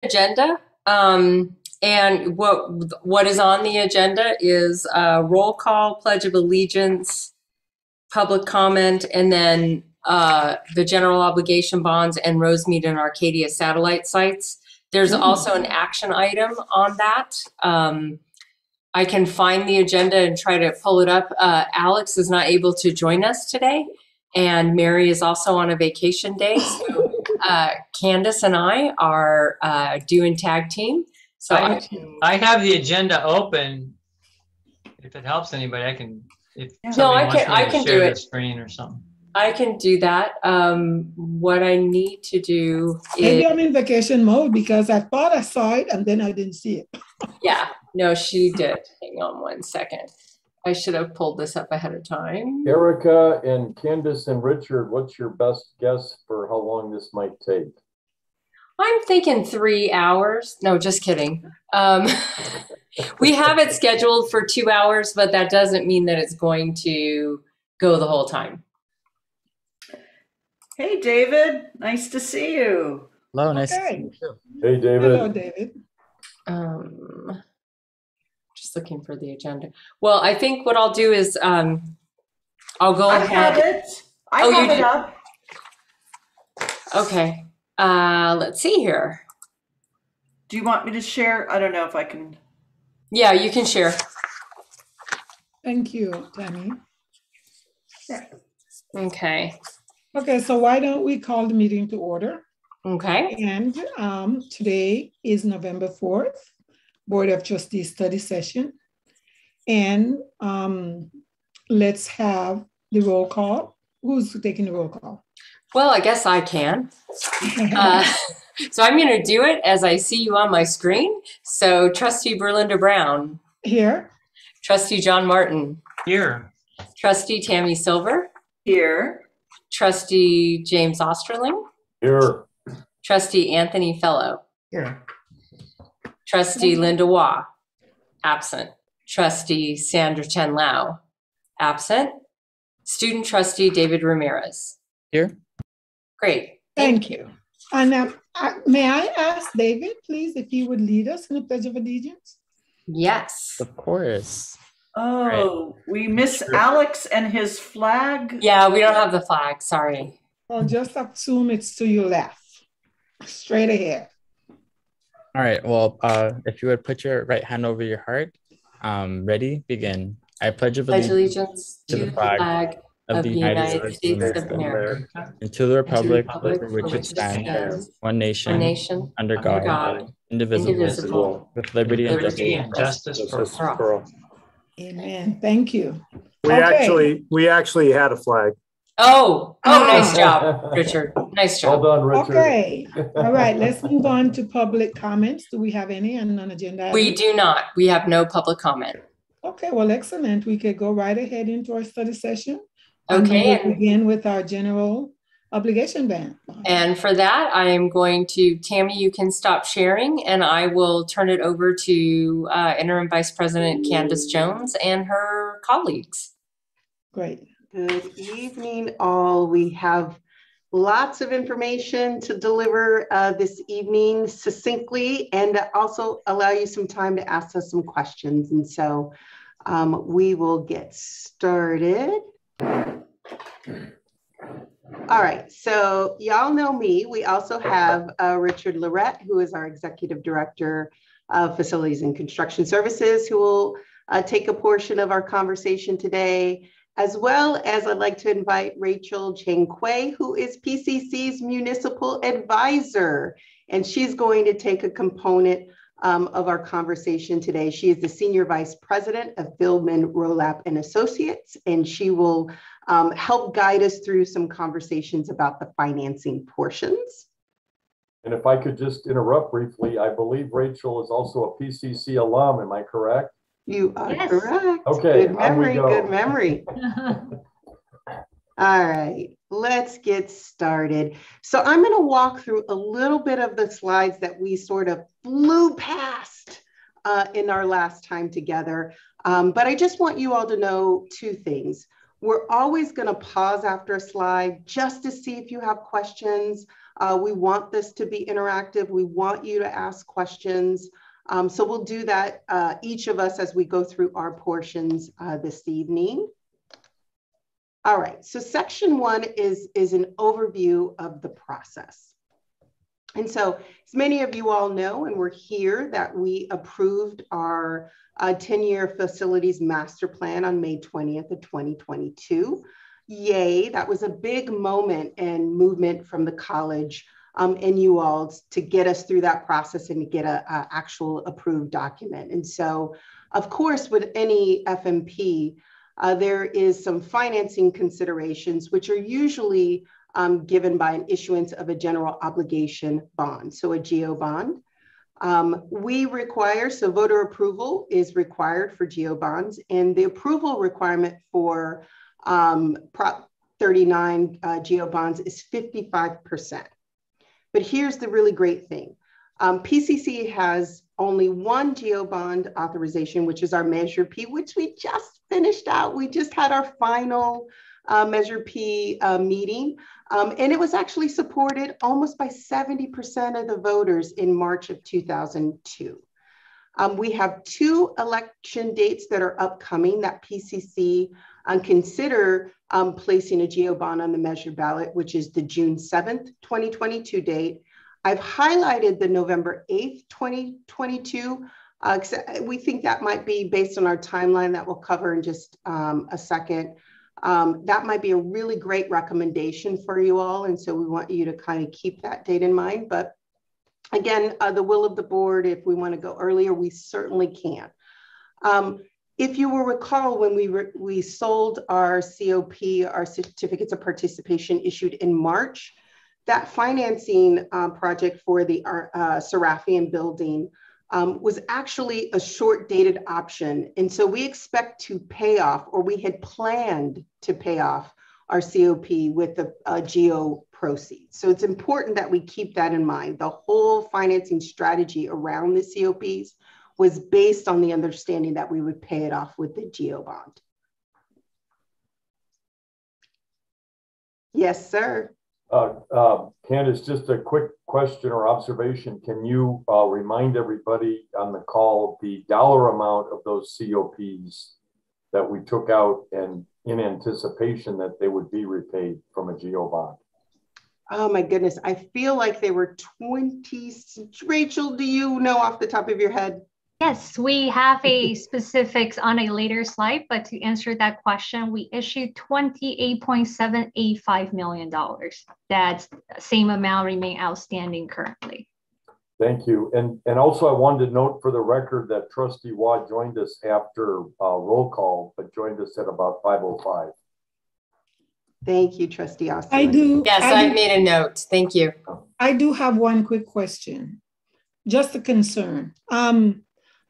Agenda. And what is on the agenda is roll call, pledge of allegiance, public comment, and then the general obligation bonds and Rosemead and Arcadia satellite sites. There's also an action item on that. I can find the agenda and try to pull it up. Alex is not able to join us today, and Mary is also on a vacation day. So Candace and I are doing tag team. So I have the agenda open. If it helps anybody, I can. If no, I can share do the it. Screen or something. I can do that. What I need to do is maybe I'm in vacation mode because I thought I saw it and then I didn't see it. Yeah, no, she did. Hang on one second. I should have pulled this up ahead of time. Erica and Candace and Richard, what's your best guess for how long this might take? I'm thinking 3 hours. No, just kidding. We have it scheduled for 2 hours, but that doesn't mean that it's going to go the whole time. Hey, David. Nice to see you. Hello, nice to see you. Hey, David. Hello, David. Just looking for the agenda. Well, I think what I'll do is I'll go ahead. I have it. I have it up. Okay. Let's see here. Do you want me to share? I don't know if I can. Yeah, you can share. Thank you, Tammy. Okay. Okay, so why don't we call the meeting to order? Okay. And today is November 4th, Board of Trustees study session. And let's have the roll call. Who's taking the roll call? Well, I guess I can. So I'm going to do it as I see you on my screen. So Trustee Berlinda Brown. Here. Trustee John Martin. Here. Trustee Tammy Silver. Here. Trustee James Osterling. Here. Trustee Anthony Fellow. Here. Trustee Linda Waugh. Absent. Trustee Sandra Chen Lau. Absent. Student Trustee David Ramirez. Here. Great. Thank you. And may I ask David, please, if he would lead us in the Pledge of Allegiance? Yes. Of course. Oh, we miss Alex and his flag. Yeah, we don't have the flag. Sorry. Well, just assume it's to your left. Straight ahead. All right. Well, if you would put your right hand over your heart. Ready? Begin. I pledge allegiance to the flag of the United States of America and to the republic for which it stands, one nation, under God, indivisible, with liberty and justice for all. Amen. Thank you. We actually had a flag. Oh, nice job, Richard. Nice job. Well done, Richard. Okay. All right. Let's move on to public comments. Do we have any on agenda? We do not. We have no public comment. Okay. Well, excellent. We could go right ahead into our study session. Okay. And we'll begin with our general obligation ban. And for that, I am going to, Tammy, you can stop sharing, and I will turn it over to Interim Vice President Candace Jones and her colleagues. Great. Good evening, all. We have lots of information to deliver this evening succinctly and also allow you some time to ask us some questions. And so we will get started. All right, so y'all know me. We also have Richard Lorette, who is our Executive Director of Facilities and Construction Services, who will take a portion of our conversation today, as well as I'd like to invite Rachel Cheng Quay, who is PCC's Municipal Advisor, and she's going to take a component of our conversation today. She is the Senior Vice President of Fieldman, Rolap and Associates, and she will help guide us through some conversations about the financing portions. And if I could just interrupt briefly, I believe Rachel is also a PCC alum. Am I correct? You are correct. Okay. Good memory. Good memory. All right, let's get started. So I'm going to walk through a little bit of the slides that we sort of flew past in our last time together. But I just want you all to know two things. We're always going to pause after a slide just to see if you have questions. We want this to be interactive. We want you to ask questions. So we'll do that, each of us, as we go through our portions this evening. All right, so section 1 is an overview of the process. And so, as many of you all know, and we're here, that we approved our 10-year facilities master plan on May 20th of 2022. Yay, that was a big moment and movement from the college and you all to get us through that process and to get a actual approved document. And so, of course, with any FMP, there is some financing considerations, which are usually given by an issuance of a general obligation bond, so a GO bond. We require, so voter approval is required for GO bonds, and the approval requirement for Prop 39 GO bonds is 55%. But here's the really great thing. PCC has only one GO bond authorization, which is our Measure P, which we just finished out. We just had our final Measure P meeting, and it was actually supported almost by 70% of the voters in March of 2002. We have 2 election dates that are upcoming that PCC consider placing a GO bond on the measure ballot, which is the June 7th, 2022 date. I've highlighted the November 8th, 2022. We think that might be based on our timeline that we'll cover in just a second. That might be a really great recommendation for you all. And so we want you to kind of keep that date in mind. But again, the will of the board, if we want to go earlier, we certainly can. If you will recall, when we sold our COP, our certificates of participation issued in March, that financing project for the Serafian building was actually a short dated option. And so we expect to pay off, or we had planned to pay off our COP with the GO proceeds. So it's important that we keep that in mind. The whole financing strategy around the COPs was based on the understanding that we would pay it off with the GO bond. Yes, sir. Candace, just a quick question or observation. Can you remind everybody on the call the dollar amount of those COPs that we took out and in anticipation that they would be repaid from a GO bond? Oh my goodness, I feel like they were 20. Rachel, do you know off the top of your head? Yes, we have a specifics on a later slide, but to answer that question, we issued $28.785 million. That same amount remain outstanding currently. Thank you. And also I wanted to note for the record that Trustee Watt joined us after roll call, but joined us at about 5:05. Thank you, Trustee Austin. I do. Yes, I've made a note. Thank you. I do have one quick question, just a concern.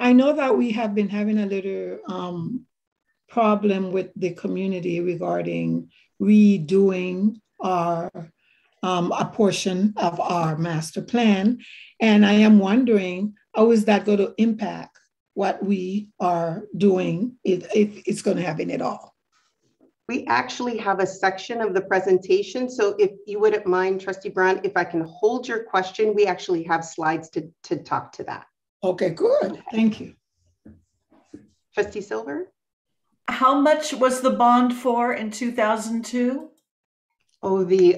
I know that we have been having a little problem with the community regarding redoing our a portion of our master plan. And I am wondering, how is that going to impact what we are doing, if it's going to happen at all? We actually have a section of the presentation. So if you wouldn't mind, Trustee Brown, if I can hold your question, we actually have slides to talk to that. Okay, good. Thank you. Trustee Silver? How much was the bond for in 2002? Oh, the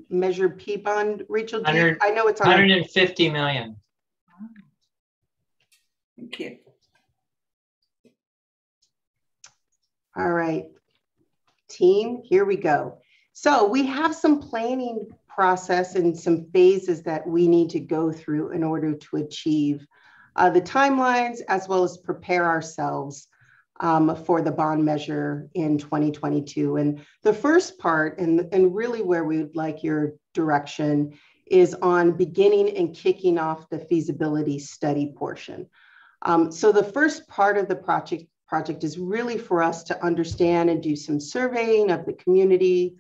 Measure P bond, Rachel, I know it's on 150 million. Thank you. All right, team, here we go. So we have some planning process and some phases that we need to go through in order to achieve the timelines, as well as prepare ourselves for the bond measure in 2022. And the first part, and really where we would like your direction, is on beginning and kicking off the feasibility study portion. So the first part of the project is really for us to understand and do some surveying of the community,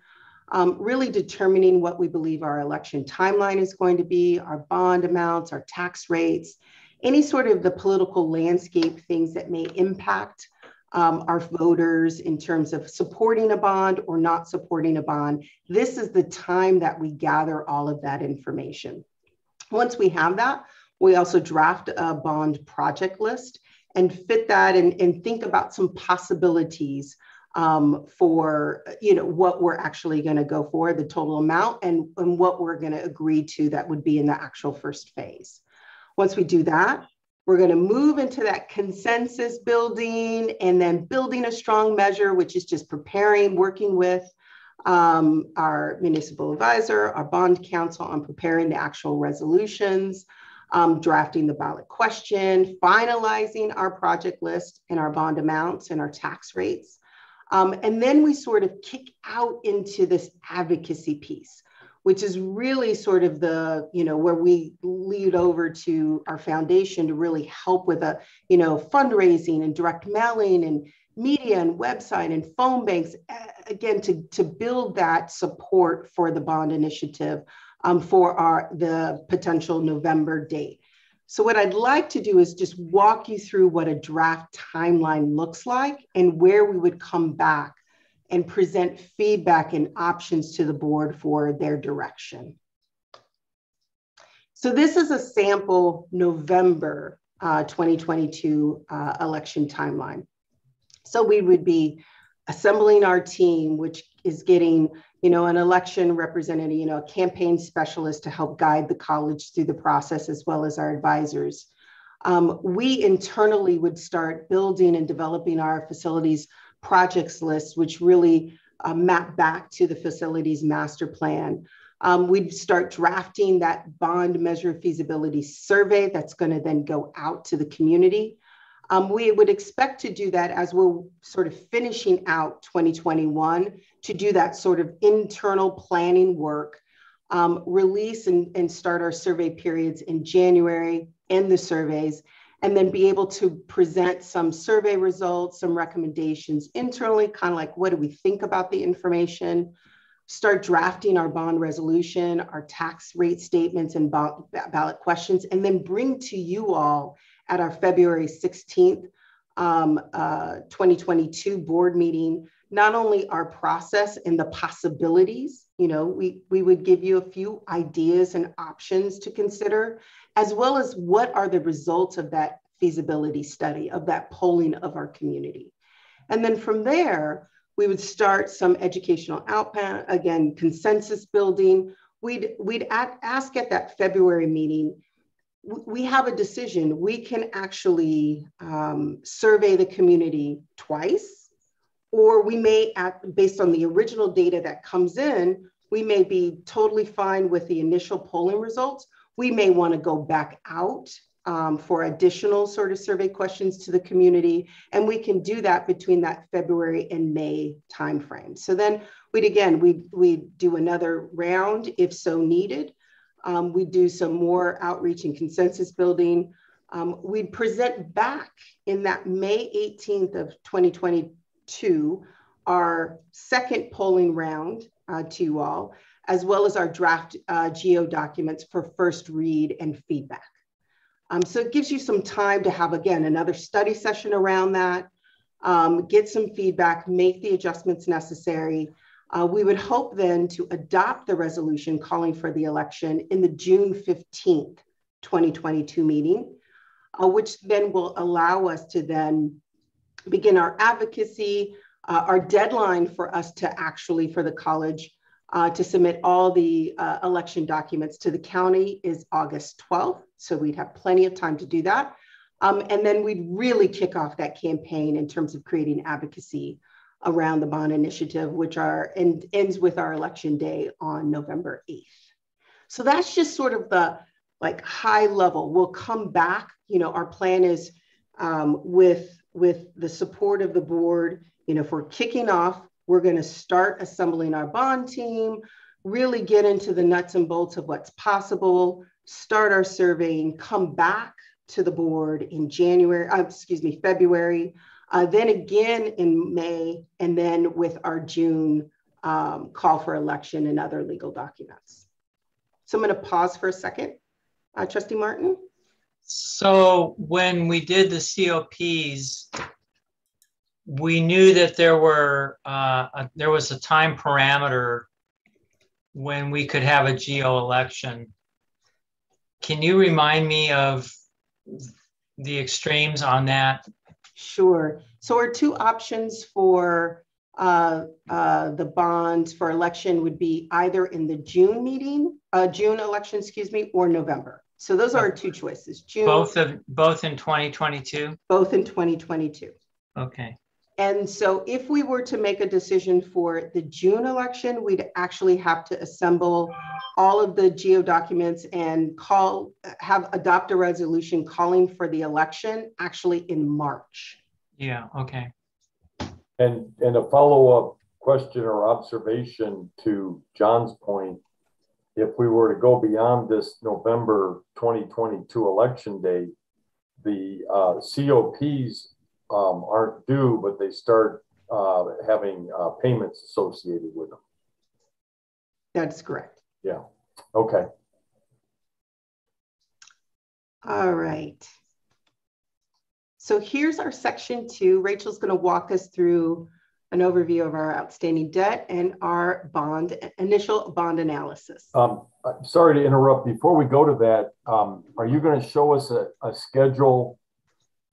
really determining what we believe our election timeline is going to be, our bond amounts, our tax rates, any sort of the political landscape things that may impact our voters in terms of supporting a bond or not supporting a bond. This is the time that we gather all of that information. Once we have that, we also draft a bond project list and fit that and think about some possibilities for what we're actually going to go for, the total amount, and what we're going to agree to that would be in the actual first phase. Once we do that, we're going to move into that consensus building and then building a strong measure, which is just preparing, working with our municipal advisor, our bond counsel on preparing the actual resolutions, drafting the ballot question, finalizing our project list and our bond amounts and our tax rates. And then we sort of kick out into this advocacy piece, which is really sort of the, where we lead over to our foundation to really help with a, fundraising and direct mailing and media and website and phone banks, again, to build that support for the bond initiative for the potential November date. So what I'd like to do is just walk you through what a draft timeline looks like and where we would come back and present feedback and options to the board for their direction. So this is a sample November 2022 election timeline. So we would be assembling our team, which is getting, an election representative, a campaign specialist to help guide the college through the process, as well as our advisors. We internally would start building and developing our facilities projects list, which really map back to the facilities master plan. We'd start drafting that bond measure feasibility survey that's going to then go out to the community. We would expect to do that as we're sort of finishing out 2021 to do that sort of internal planning work, release and start our survey periods in January, end the surveys, and then be able to present some survey results, some recommendations internally, kind of like what do we think about the information, start drafting our bond resolution, our tax rate statements and ballot questions, and then bring to you all at our February 16th, 2022 board meeting, not only our process and the possibilities, we would give you a few ideas and options to consider, as well as what are the results of that feasibility study, of that polling of our community. And then from there, we would start some educational outbound, again, consensus building. We'd ask at that February meeting, we have a decision. We can actually survey the community twice, or we may, based on the original data that comes in, we may be totally fine with the initial polling results. We may want to go back out for additional sort of survey questions to the community. And we can do that between that February and May timeframe. So then we'd do another round if so needed. We do some more outreach and consensus building. We'd present back in that May 18th of 2022, our second polling round to you all, as well as our draft GEO documents for first read and feedback. So it gives you some time to have, again, another study session around that, get some feedback, make the adjustments necessary. We would hope then to adopt the resolution calling for the election in the June 15th, 2022 meeting, which then will allow us to then begin our advocacy. Our deadline for us to actually, for the college, to submit all the election documents to the county is August 12th. So we'd have plenty of time to do that. And then we'd really kick off that campaign in terms of creating advocacy around the bond initiative, which ends with our election day on November 8th. So that's just sort of the high level. We'll come back, our plan is with the support of the board, if we're kicking off, we're going to start assembling our bond team, really get into the nuts and bolts of what's possible, start our surveying, come back to the board in February, then again in May, and then with our June call for election and other legal documents. So I'm going to pause for a second. Trustee Martin? So when we did the COPs, we knew that there was a time parameter when we could have a geo election. Can you remind me of the extremes on that? Sure. So our two options for the bonds for election would be either in the June election, or November. So those are our two choices. June. Both in 2022? Both in 2022. Okay. And so if we were to make a decision for the June election, we'd actually have to assemble all of the geo documents and adopt a resolution calling for the election actually in March. Yeah, okay. And a follow-up question or observation to John's point, if we were to go beyond this November 2022 election date, the COPs aren't due, but they start having payments associated with them. That's correct. Yeah. Okay. All right. So here's our section 2. Rachel's going to walk us through an overview of our outstanding debt and our initial bond analysis. Sorry to interrupt. Before we go to that, are you going to show us a schedule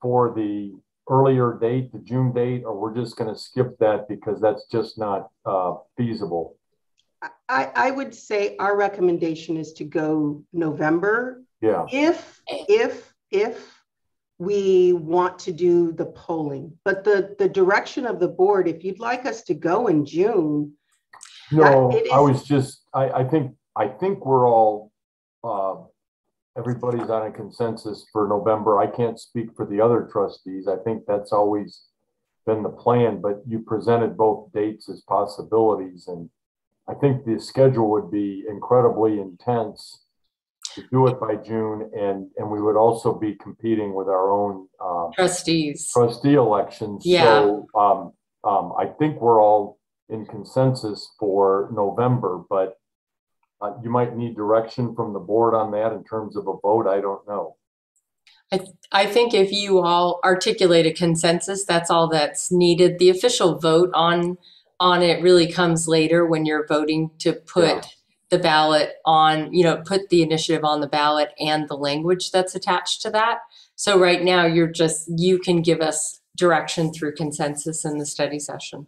for the earlier date, the June date, or we're just going to skip that because that's just not feasible? I would say our recommendation is to go November. Yeah. If we want to do the polling, but the direction of the board, if you'd like us to go in June. No, I think we're all, everybody's on a consensus for November. I can't speak for the other trustees. I think that's always been the plan, but you presented both dates as possibilities. And I think the schedule would be incredibly intense to do it by June. And we would also be competing with our own trustee elections. Yeah. So I think we're all in consensus for November, but you might need direction from the board on that in terms of a vote. I don't know. I think if you all articulate a consensus, that's all that's needed. The official vote on it really comes later when you're voting to put the ballot on, put the initiative on the ballot and the language that's attached to that. So right now you can give us direction through consensus in the study session.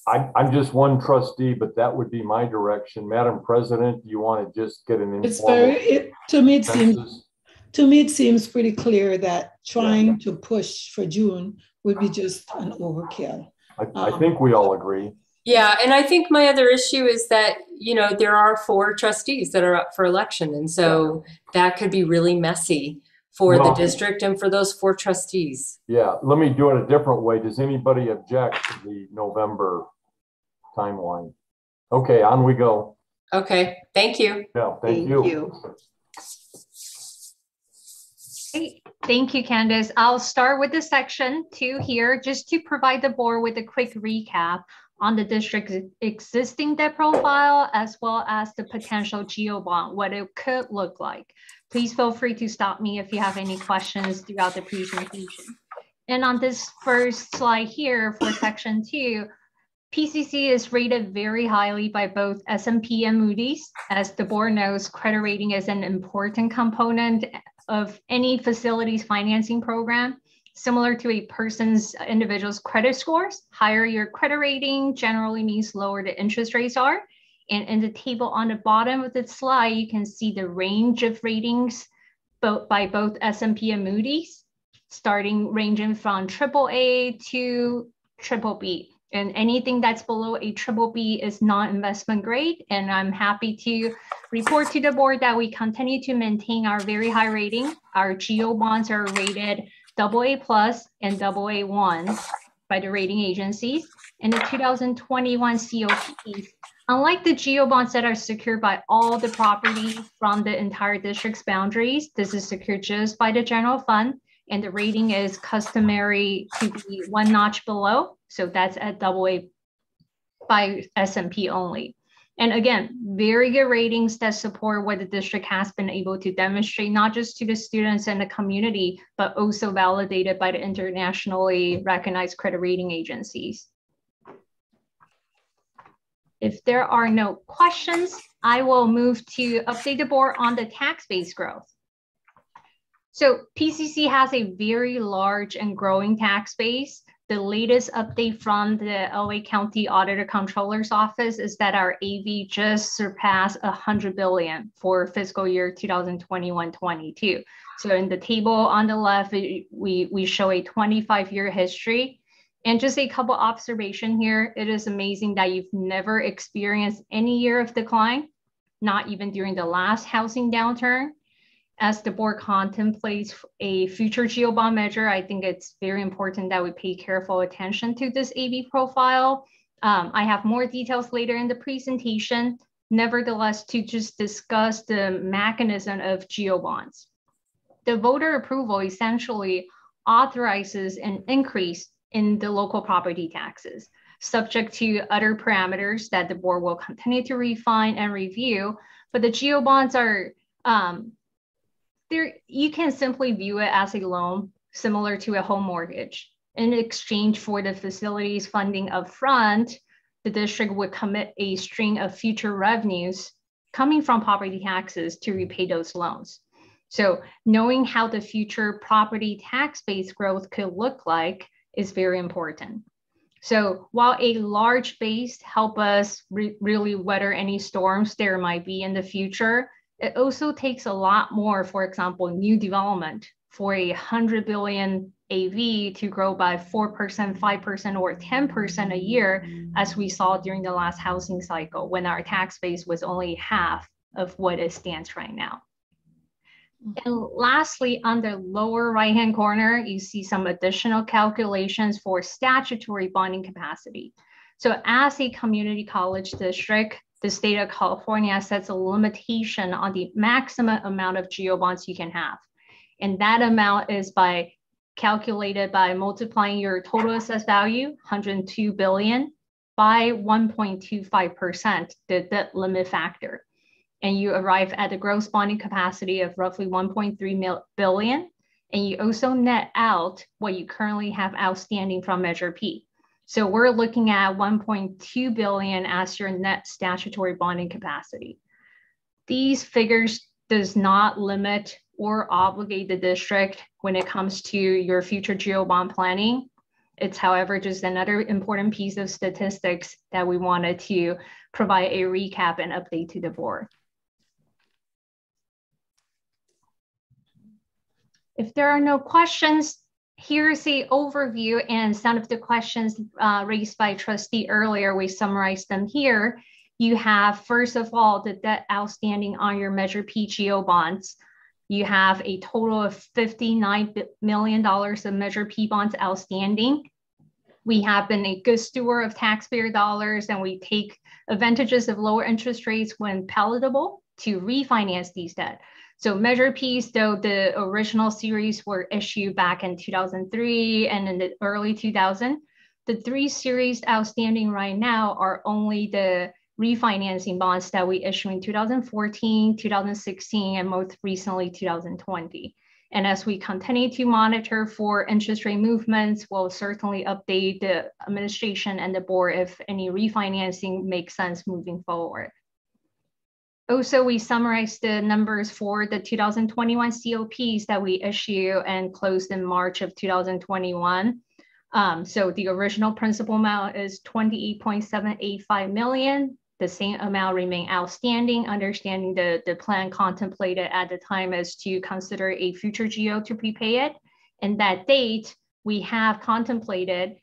I'm just one trustee, but that would be my direction. Madam President, do you want to just get an informal? To me, it seems pretty clear that trying to push for June would be just an overkill. I think we all agree. Yeah, and I think my other issue is that, there are 4 trustees that are up for election. And so that could be really messy for the district and for those 4 trustees. Yeah, let me do it a different way. Does anybody object to the November timeline? Okay, on we go. Okay, thank you. Yeah, thank you. Great. Thank you, Candace. I'll start with the section 2 here, just to provide the board with a quick recap on the district's existing debt profile, as well as the potential geo bond, what it could look like. Please feel free to stop me if you have any questions throughout the presentation. And on this first slide here for section 2, PCC is rated very highly by both S&P and Moody's. As the board knows, credit rating is an important component of any facilities financing program. Similar to a individual's credit scores, higher your credit rating generally means lower the interest rates are. And in the table on the bottom of the slide, you can see the range of ratings by both S&P and Moody's, ranging from AAA to BBB. And anything that's below a BBB is non-investment grade. And I'm happy to report to the board that we continue to maintain our very high rating. Our geo bonds are rated AA+ and AA1 by the rating agencies. And the 2021 COPs, unlike the geo bonds that are secured by all the property from the entire district's boundaries, this is secured just by the general fund, and the rating is customary to be 1 notch below. So that's at AA by S&P only. And again, very good ratings that support what the district has been able to demonstrate, not just to the students and the community, but also validated by the internationally recognized credit rating agencies. If there are no questions, I will move to update the board on the tax base growth. So PCC has a very large and growing tax base. The latest update from the LA County Auditor Controller's Office is that our AV just surpassed 100 billion for fiscal year 2021-22. So in the table on the left, we show a 25-year history. And just a couple observations here. It is amazing that you've never experienced any year of decline, not even during the last housing downturn. As the board contemplates a future GO bond measure, I think it's very important that we pay careful attention to this AV profile. I have more details later in the presentation. Nevertheless, to just discuss the mechanism of GO bonds. The voter approval essentially authorizes an increase in the local property taxes, subject to other parameters that the board will continue to refine and review. But the GO bonds are, you can simply view it as a loan similar to a home mortgage. In exchange for the facilities funding upfront, the district would commit a string of future revenues coming from property taxes to repay those loans. So knowing how the future property tax base growth could look like is very important. So while a large base help us really weather any storms there might be in the future, it also takes a lot more, for example, new development for a 100 billion AV to grow by 4%, 5%, or 10% a year, as we saw during the last housing cycle when our tax base was only half of what it stands right now. And lastly, on the lower right-hand corner, you see some additional calculations for statutory bonding capacity. So as a community college district, the state of California sets a limitation on the maximum amount of GO bonds you can have. And that amount is calculated by multiplying your total assessed value, 102 billion, by 1.25%, the debt limit factor. And you arrive at the gross bonding capacity of roughly 1.3 billion. And you also net out what you currently have outstanding from Measure P. So we're looking at 1.2 billion as your net statutory bonding capacity. These figures does not limit or obligate the district when it comes to your future GO bond planning. It's, however, just another important piece of statistics that we wanted to provide a recap and update to the board. If there are no questions, here's the overview and some of the questions raised by trustee earlier. We summarized them here. You have, first of all, the debt outstanding on your Measure P GO bonds. You have a total of $59 million of Measure P bonds outstanding. We have been a good steward of taxpayer dollars, and we take advantages of lower interest rates when palatable to refinance these debt. So Measure Ps, though the original series were issued back in 2003 and in the early 2000s, the three series outstanding right now are only the refinancing bonds that we issue in 2014, 2016, and most recently 2020. And as we continue to monitor for interest rate movements, we'll certainly update the administration and the board if any refinancing makes sense moving forward. Also, we summarized the numbers for the 2021 COPs that we issue and closed in March of 2021. So the original principal amount is 28.785 million. The same amount remain outstanding, understanding the plan contemplated at the time is to consider a future GO to prepay it. And that date we have contemplated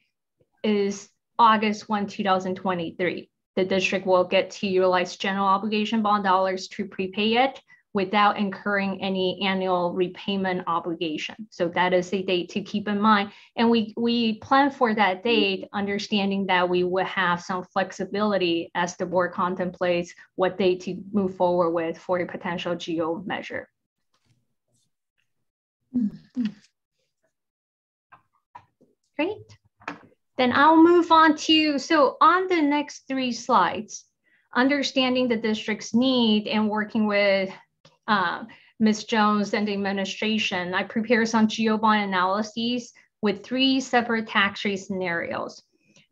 is August 1, 2023. The district will get to utilize general obligation bond dollars to prepay it without incurring any annual repayment obligation. So that is a date to keep in mind. And we plan for that date, understanding that we will have some flexibility as the board contemplates what date to move forward with for a potential GO measure. Great. Then I'll move on to, so on the next three slides, understanding the district's need and working with Ms. Jones and the administration, I prepared some GeoBond analyses with 3 separate tax rate scenarios.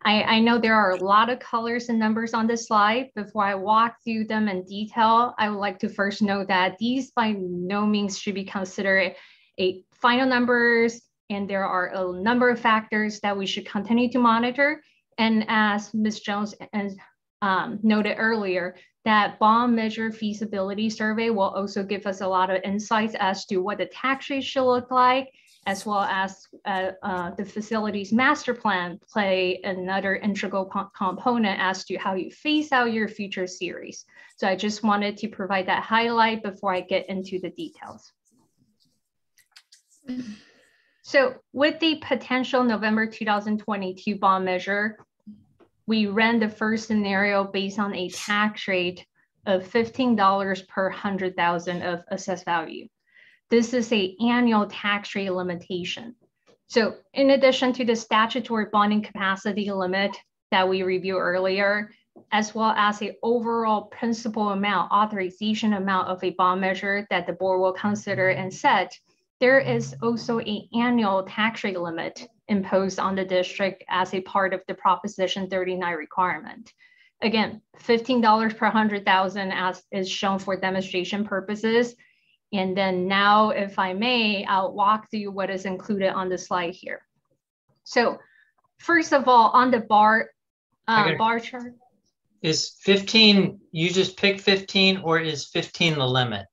I know there are a lot of colors and numbers on this slide. Before I walk through them in detail, I would like to first note that these by no means should be considered a final numbers, and there are a number of factors that we should continue to monitor. And as Ms. Jones noted earlier, that bond measure feasibility survey will also give us a lot of insights as to what the tax rate should look like, as well as the facilities master plan play another integral component as to how you phase out your future series. So I just wanted to provide that highlight before I get into the details. So with the potential November 2022 bond measure, we ran the first scenario based on a tax rate of $15 per 100,000 of assessed value. This is an annual tax rate limitation. So in addition to the statutory bonding capacity limit that we reviewed earlier, as well as the overall principal amount, authorization amount of a bond measure that the board will consider and set, there is also an annual tax rate limit imposed on the district as a part of the Proposition 39 requirement. Again, $15 per 100,000 as is shown for demonstration purposes. And then now, if I may, I'll walk through what is included on the slide here. So first of all, on the bar chart. Is 15, you just pick 15, or is 15 the limit?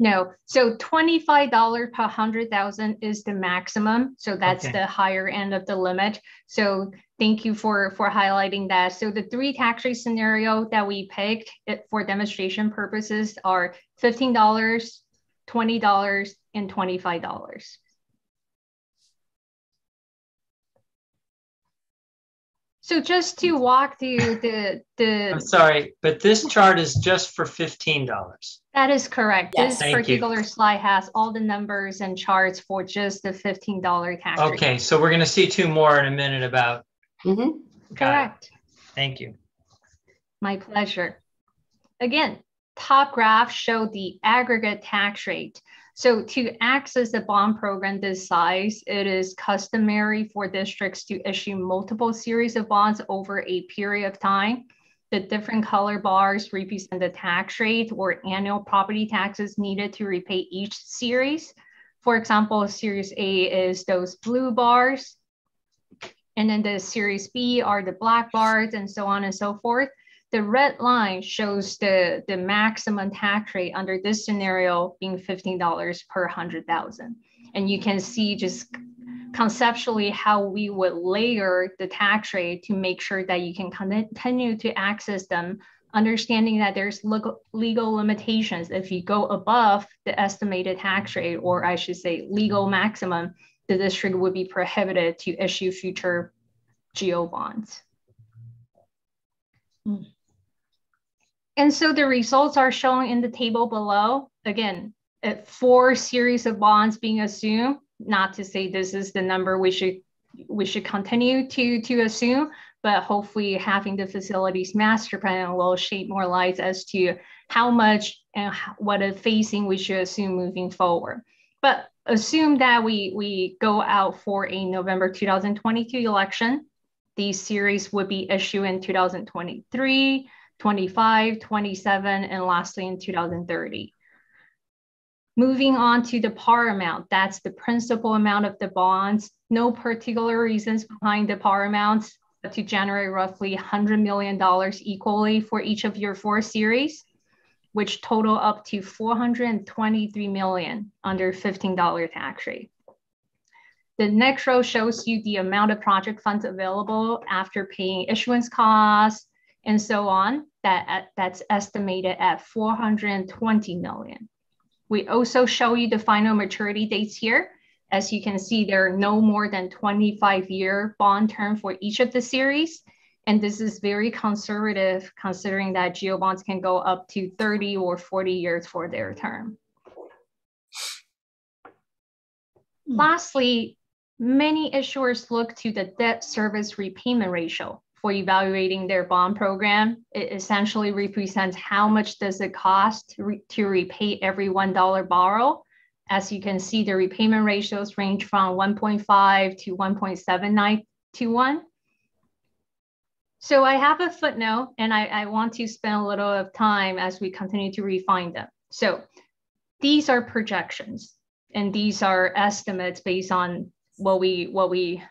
No, so $25 per 100,000 is the maximum. So that's the higher end of the limit. So thank you for highlighting that. So the 3 tax rate scenario that we picked for demonstration purposes are $15, $20, and $25. So just to walk through the I'm sorry, but this chart is just for $15. That is correct. Yes. This particular slide has all the numbers and charts for just the $15 tax rate. Okay, so we're going to see 2 more in a minute about. Correct. Thank you. My pleasure. Again, top graph showed the aggregate tax rate. So to access the bond program this size, it is customary for districts to issue multiple series of bonds over a period of time. The different color bars represent the tax rate or annual property taxes needed to repay each series. For example, Series A is those blue bars, and then the Series B are the black bars, and so on and so forth. The red line shows the maximum tax rate under this scenario being $15 per 100,000. And you can see just conceptually how we would layer the tax rate to make sure that you can continue to access them, understanding that there's legal limitations. If you go above the estimated tax rate, or I should say legal maximum, the district would be prohibited to issue future GO bonds. And so the results are shown in the table below. Again, 4 series of bonds being assumed, not to say this is the number we should continue to assume, but hopefully having the facilities master plan will shed more light as to how much and what a phasing we should assume moving forward. But assume that we go out for a November 2022 election. These series would be issued in 2023, 25, 27, and lastly in 2030. Moving on to the par amount, that's the principal amount of the bonds. No particular reasons behind the par amounts, but to generate roughly $100 million equally for each of your 4 series, which total up to $423 million under $15 tax rate. The next row shows you the amount of project funds available after paying issuance costs and so on. That's estimated at $420 million. We also show you the final maturity dates here. As you can see, there are no more than 25-year bond term for each of the series. And this is very conservative considering that GO bonds can go up to 30 or 40 years for their term. Lastly, many issuers look to the debt service repayment ratio for evaluating their bond program. It essentially represents how much does it cost to repay every $1 borrow. As you can see, the repayment ratios range from 1.5 to 1.79 to 1. So I have a footnote, and I want to spend a little of time as we continue to refine them. So these are projections, and these are estimates based on what we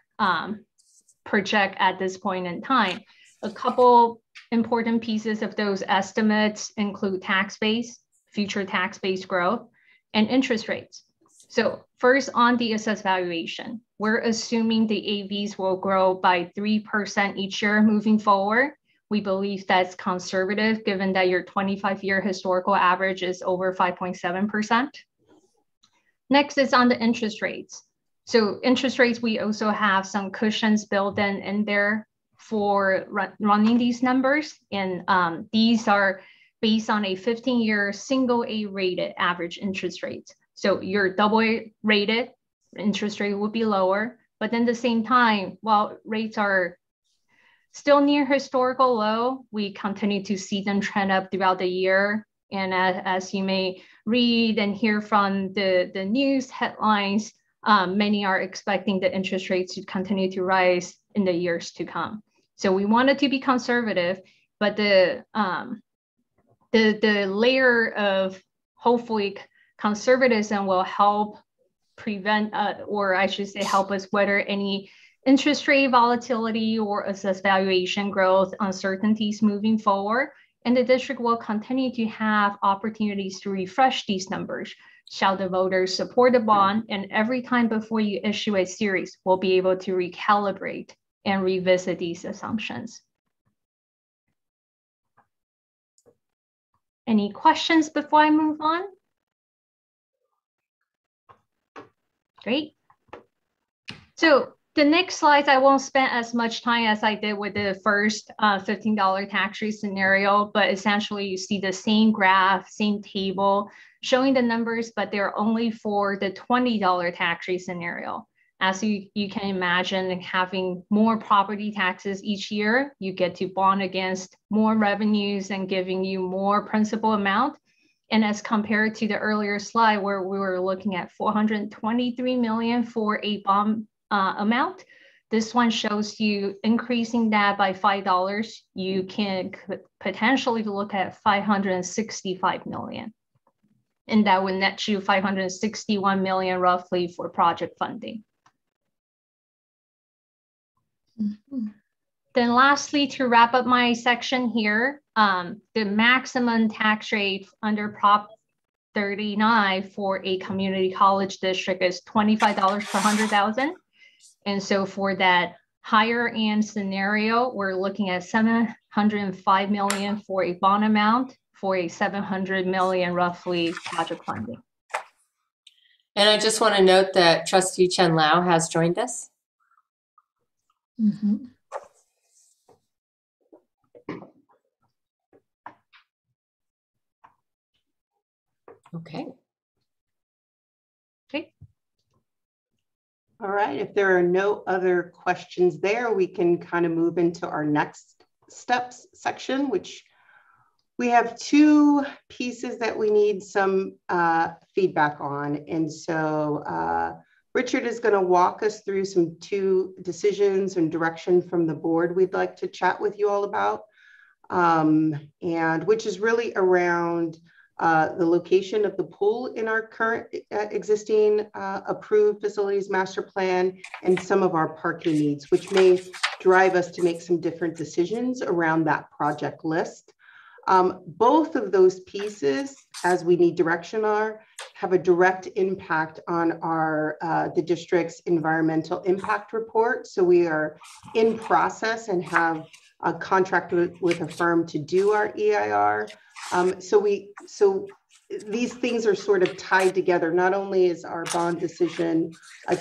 project at this point in time. A couple important pieces of those estimates include tax base, future tax base growth, and interest rates. So first, on the assessed valuation, we're assuming the AVs will grow by 3% each year moving forward. We believe that's conservative given that your 25-year historical average is over 5.7%. Next is on the interest rates. So interest rates, we also have some cushions built in there for running these numbers. And these are based on a 15-year single A rated average interest rate. So your double A rated interest rate would be lower, but then at the same time, while rates are still near historical low, we continue to see them trend up throughout the year. And as you may read and hear from the news headlines, many are expecting the interest rates to continue to rise in the years to come. So we wanted to be conservative, but the layer of hopefully conservatism will help prevent, or I should say help us weather any interest rate volatility or assessed valuation growth uncertainties moving forward. And the district will continue to have opportunities to refresh these numbers. Shall the voters support the bond? And every time before you issue a series, we'll be able to recalibrate and revisit these assumptions. Any questions before I move on? Great. So the next slides, I won't spend as much time as I did with the first $15 tax rate scenario, but essentially you see the same graph, same table showing the numbers, but they're only for the $20 tax rate scenario. As you can imagine, having more property taxes each year, you get to bond against more revenues and giving you more principal amount. And as compared to the earlier slide where we were looking at $423 million for a bond amount, this one shows you increasing that by $5. You can potentially look at $565 million. And that would net you $561 million roughly for project funding. Mm-hmm. Then lastly, to wrap up my section here, the maximum tax rate under Prop 39 for a community college district is $25 per 100,000. And so for that higher end scenario, we're looking at $705 million for a bond amount for a $700 million roughly project funding. And I just want to note that Trustee Chen Lau has joined us. Mm-hmm. Okay. Okay. All right, if there are no other questions there, we can kind of move into our next steps section, which we have two pieces that we need some feedback on. And so Richard is going to walk us through two decisions and direction from the board we'd like to chat with you all about, and which is really around the location of the pool in our current existing approved facilities master plan and some of our parking needs, which may drive us to make some different decisions around that project list. Both of those pieces, as we need direction have a direct impact on our the district's environmental impact report. So we are in process and have a contract with a firm to do our EIR. So these things are sort of tied together. Not only is our bond decision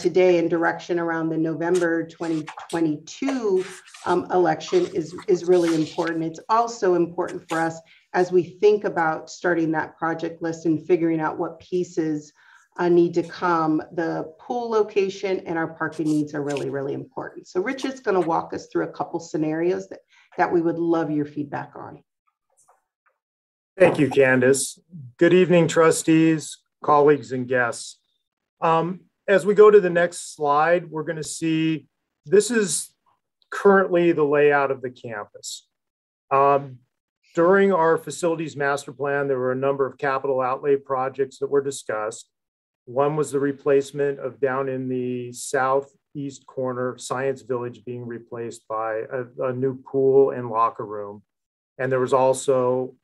today in direction around the November 2022 election is really important. It's also important for us as we think about starting that project list and figuring out what pieces need to come. The pool location and our parking needs are really, really important. So Rich is going to walk us through a couple scenarios that we would love your feedback on. Thank you, Candace. Good evening, trustees, colleagues, and guests. As we go to the next slide, we're going to see this is currently the layout of the campus. During our facilities master plan, there were a number of capital outlay projects that were discussed. One was the replacement of down in the southeast corner, Science Village being replaced by a new pool and locker room. And there was also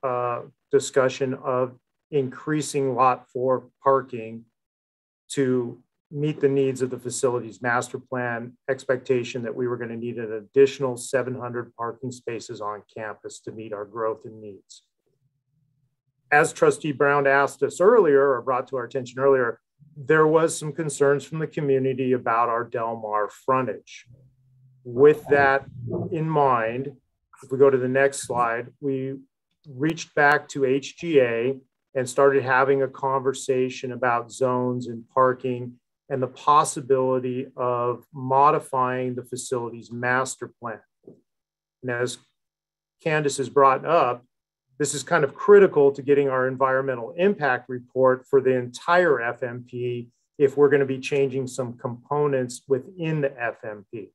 discussion of increasing lot 4 parking to meet the needs of the facilities master plan expectation that we were going to need an additional 700 parking spaces on campus to meet our growth and needs. As Trustee Brown asked us earlier, or brought to our attention earlier, there was some concerns from the community about our Del Mar frontage. With that in mind, if we go to the next slide, we reached back to HGA and started having a conversation about zones and parking and the possibility of modifying the facilities master plan. And as Candace has brought up, this is kind of critical to getting our environmental impact report for the entire FMP if we're going to be changing some components within the FMP.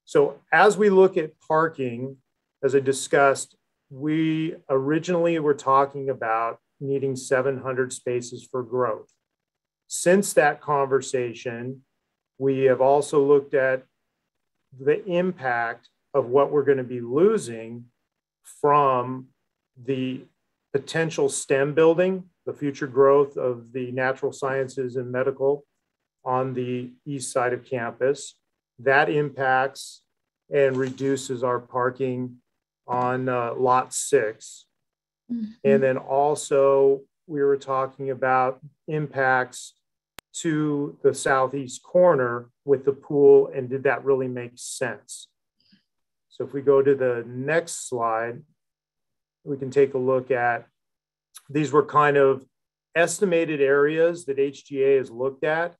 So as we look at parking, as I discussed, we originally were talking about needing 700 spaces for growth. Since that conversation, we have also looked at the impact of what we're going to be losing from the potential STEM building, the future growth of the natural sciences and medical on the east side of campus. That impacts and reduces our parking on lot 6. Mm-hmm. And then also we were talking about impacts to the southeast corner with the pool, and did that really make sense? So if we go to the next slide, we can take a look at, these were kind of estimated areas that HGA has looked at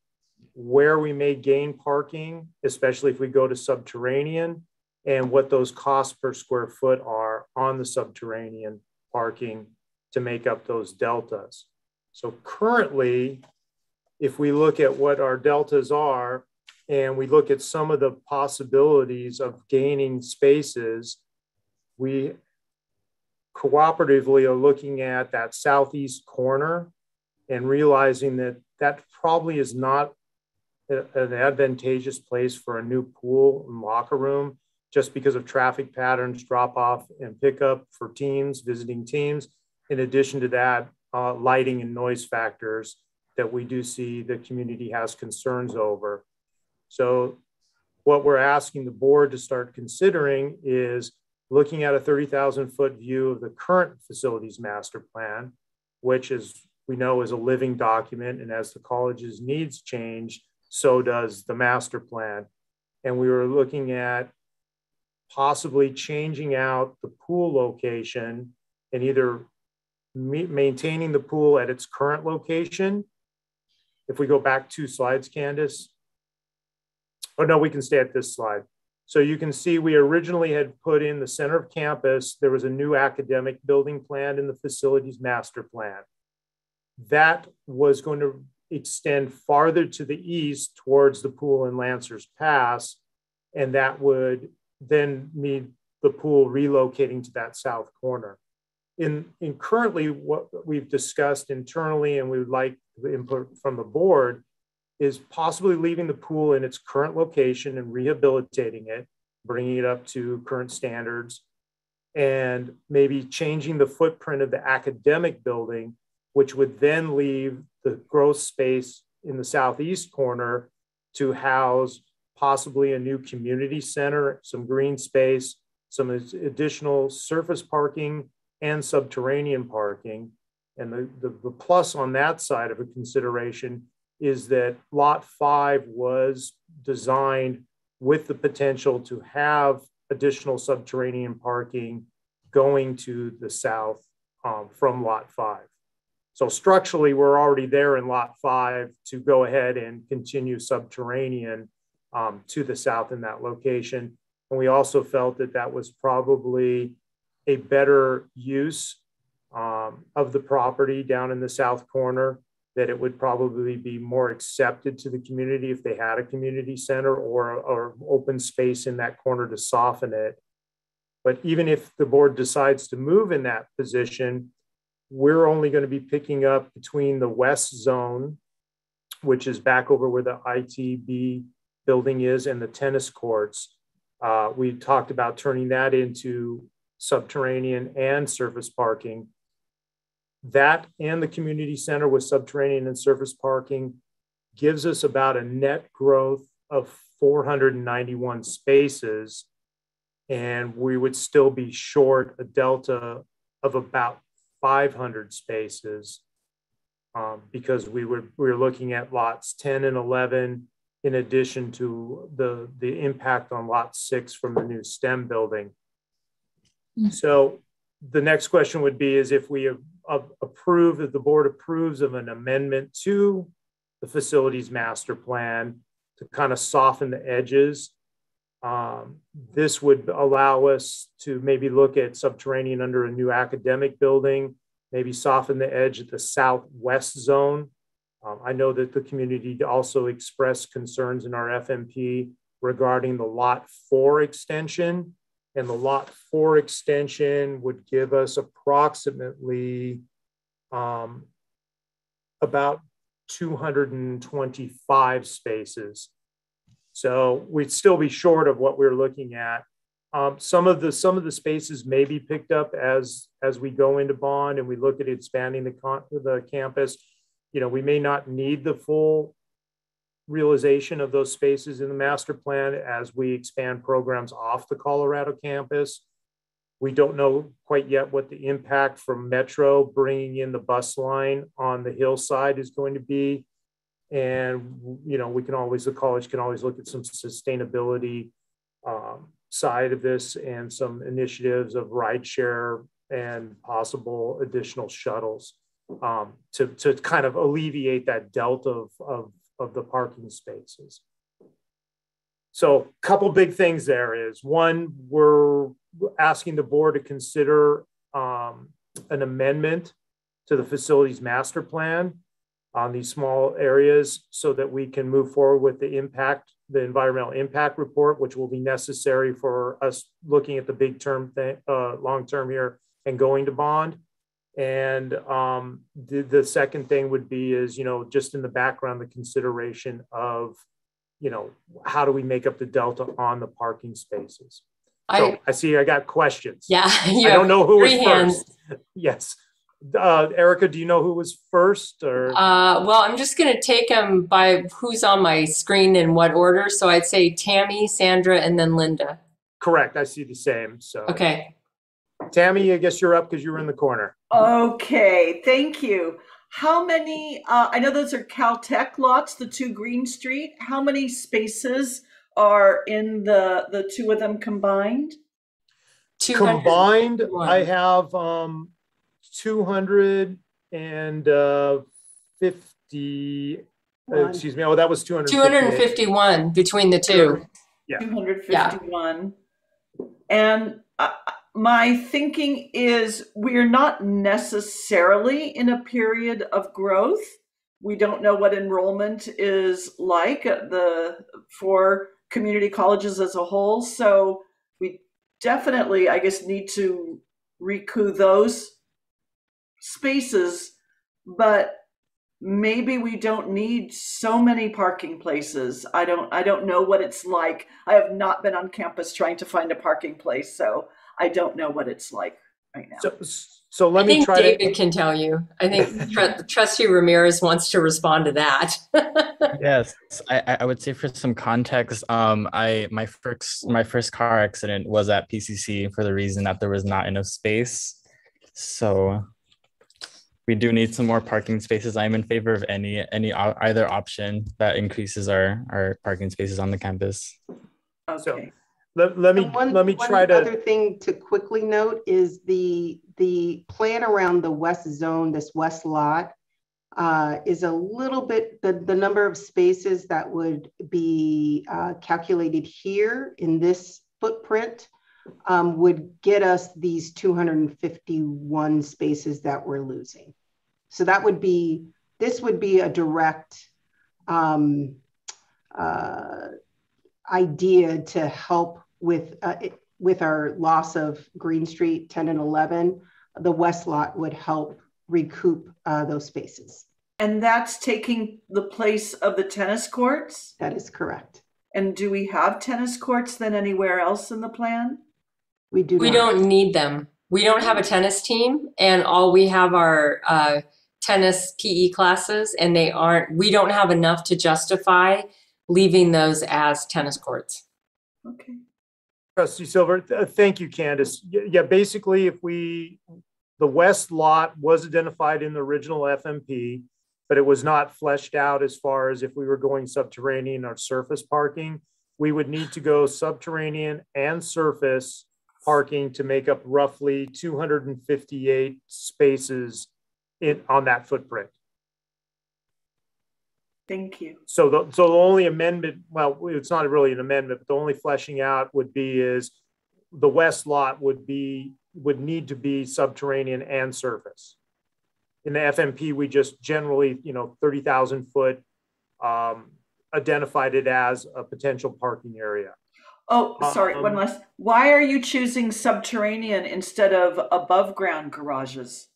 where we may gain parking, especially if we go to subterranean, and what those costs per square foot are on the subterranean parking to make up those deltas. So currently, if we look at what our deltas are, and we look at some of the possibilities of gaining spaces, we cooperatively are looking at that southeast corner and realizing that that probably is not an advantageous place for a new pool and locker room, just because of traffic patterns, drop off and pickup for teams, visiting teams. In addition to that, lighting and noise factors that we do see the community has concerns over. So what we're asking the board to start considering is looking at a 30,000 foot view of the current facilities master plan, which is, we know, is a living document. And as the college's needs change, so does the master plan. And we were looking at possibly changing out the pool location and either maintaining the pool at its current location. If we go back 2 slides, Candace. Oh no, we can stay at this slide. So you can see we originally had put in the center of campus, there was a new academic building planned in the facilities master plan. That was going to extend farther to the east towards the pool in Lancers Pass, and that would then need the pool relocating to that south corner. In currently what we've discussed internally, and we would like the input from the board, is possibly leaving the pool in its current location and rehabilitating it, bringing it up to current standards, and maybe changing the footprint of the academic building, which would then leave the growth space in the southeast corner to house possibly a new community center, some green space, some additional surface parking and subterranean parking. And the plus on that side of a consideration is that lot 5 was designed with the potential to have additional subterranean parking going to the south from lot 5. So structurally, we're already there in lot 5 to go ahead and continue subterranean to the south in that location. And we also felt that that was probably a better use of the property down in the south corner, that it would probably be more accepted to the community if they had a community center or open space in that corner to soften it. But even if the board decides to move in that position, we're only going to be picking up between the west zone, which is back over where the ITB building is, and the tennis courts. We talked about turning that into subterranean and surface parking. That and the community center with subterranean and surface parking gives us about a net growth of 491 spaces. And we would still be short a delta of about 500 spaces because we were looking at lots 10 and 11 in addition to the impact on lot 6 from the new STEM building. So the next question would be is if we approve, if the board approves of an amendment to the facilities master plan to kind of soften the edges, this would allow us to maybe look at subterranean under a new academic building, maybe soften the edge at the southwest zone. I know that the community also expressed concerns in our FMP regarding the lot 4 extension. And the lot 4 extension would give us approximately about 225 spaces. So we'd still be short of what we're looking at. Some of the spaces may be picked up as we go into bond and we look at expanding the campus. You know, we may not need the full realization of those spaces in the master plan as we expand programs off the Colorado campus. We don't know quite yet what the impact from Metro bringing in the bus line on the hillside is going to be. And, you know, the college can always look at some sustainability side of this and some initiatives of rideshare and possible additional shuttles to kind of alleviate that delta of the parking spaces. So a couple big things there is, one, we're asking the board to consider an amendment to the facilities master plan on these small areas so that we can move forward with the environmental impact report, which will be necessary for us looking at the big term thing, long term here and going to bond. And the second thing would be is, you know, just in the background, the consideration of, you know, how do we make up the delta on the parking spaces? So I see I got questions. Yeah. I don't know who was first. Yes. Erica, do you know who was first? Or well, I'm just going to take them by who's on my screen in what order. So I'd say Tammy, Sandra, and then Linda. Correct. I see the same. So okay. Tammy, I guess you're up because you were in the corner. Okay, thank you. How many, I know those are Caltech lots, the 2 Green Street. How many spaces are in the 2 of them combined? Combined, I have 250, excuse me, oh, that was 251 between the 2. Yeah. 251. Yeah. And my thinking is we're not necessarily in a period of growth. We don't know what enrollment is like for community colleges as a whole. So we definitely, I guess, need to recoup those spaces, but maybe we don't need so many parking places. I don't know what it's like. I have not been on campus trying to find a parking place, so I don't know what it's like right now. So let me try. David can tell you. I think Trustee Ramirez wants to respond to that. Yes, I would say for some context, my first car accident was at PCC for the reason that there was not enough space. So we do need some more parking spaces. I'm in favor of either option that increases our parking spaces on the campus. Okay. Let me try to. Other thing to quickly note is the plan around the west zone, this west lot, is a little bit, the number of spaces that would be calculated here in this footprint would get us these 251 spaces that we're losing. So that would be, this would be a direct idea to help with our loss of Green Street 10 and 11. The west lot would help recoup those spaces. And that's taking the place of the tennis courts? That is correct. And do we have tennis courts then anywhere else in the plan? We do. We don't need them. We don't have a tennis team, and all we have are tennis PE classes, and we don't have enough to justify leaving those as tennis courts. Okay. Trustee Silver, thank you, Candace. Yeah, basically, the west lot was identified in the original FMP, but it was not fleshed out as far as if we were going subterranean or surface parking. We would need to go subterranean and surface parking to make up roughly 258 spaces on that footprint. Thank you. So the only amendment, well, it's not really an amendment, but the only fleshing out would be is the west lot would need to be subterranean and surface. In the FMP, we just generally, 30,000 foot identified it as a potential parking area. Oh, sorry, one last. Why are you choosing subterranean instead of above ground garages?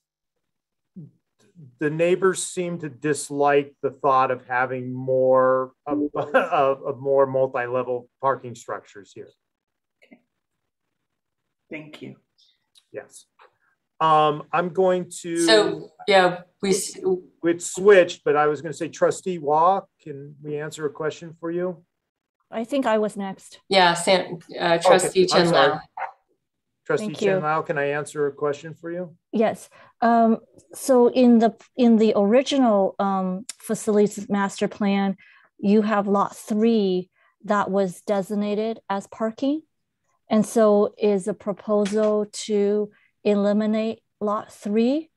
The neighbors seem to dislike the thought of having more multi-level parking structures here. Okay. Thank you. Yes. I'm going to. So yeah, it switched, but I was going to say, Trustee Waugh, can we answer a question for you? I think I was next. Yeah, Trustee Chen Lau. Trustee Chen Lau, can I answer a question for you? Yes. So in the original facilities master plan, you have lot 3 that was designated as parking. And so is a proposal to eliminate lot 3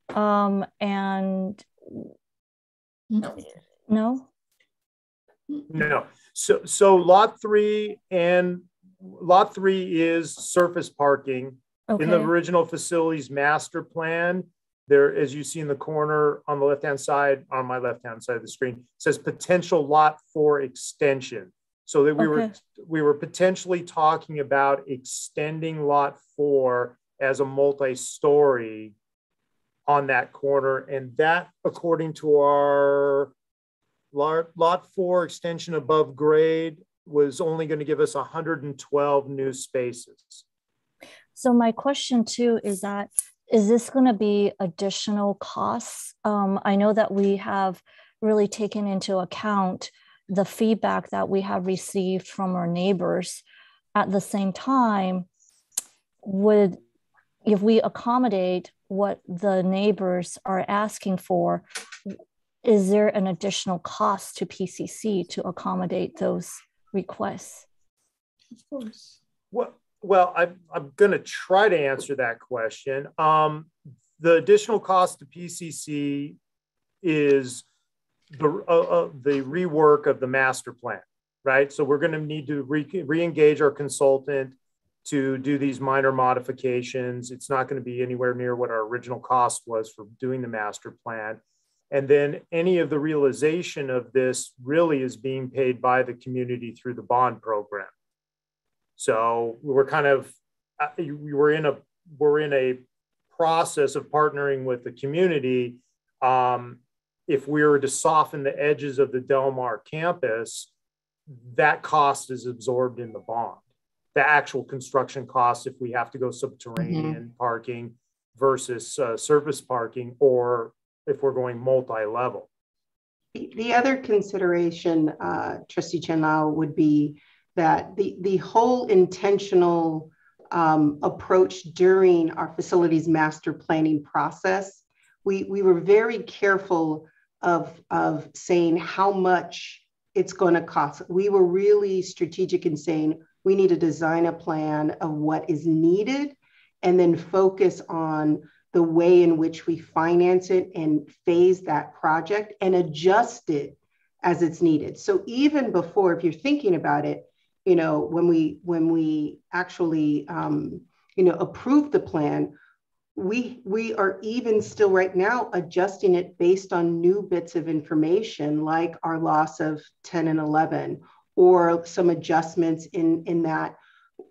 and no? No. So lot 3 is surface parking. Okay. In the original facilities master plan, there, as you see in the corner on the left-hand side, on my left-hand side of the screen, says potential lot 4 extension. So that we were potentially talking about extending lot 4 as a multi-story on that corner. And that, according to our lot 4 extension above grade, was only going to give us 112 new spaces. So my question too is that, is this going to be additional costs? I know that we have really taken into account the feedback that we have received from our neighbors. At the same time, if we accommodate what the neighbors are asking for, is there an additional cost to PCC to accommodate those requests? Of course. Well, I'm going to try to answer that question. The additional cost to PCC is the rework of the master plan, right? So we're going to need to re-engage our consultant to do these minor modifications. It's not going to be anywhere near what our original cost was for doing the master plan. And then any of the realization of this really is being paid by the community through the bond program. So we're in a process of partnering with the community. If we were to soften the edges of the Del Mar campus, that cost is absorbed in the bond. The actual construction cost, if we have to go subterranean parking versus surface parking, or if we're going multi-level. The other consideration, Trustee Chen Lau, would be that the whole intentional approach during our facilities master planning process, we were very careful of saying how much it's going to cost. We were really strategic in saying we need to design a plan of what is needed and then focus on the way in which we finance it and phase that project and adjust it as it's needed. So even before, if you're thinking about it, you know, when we actually, you know, approve the plan, we are even still right now adjusting it based on new bits of information, like our loss of 10 and 11, or some adjustments in that,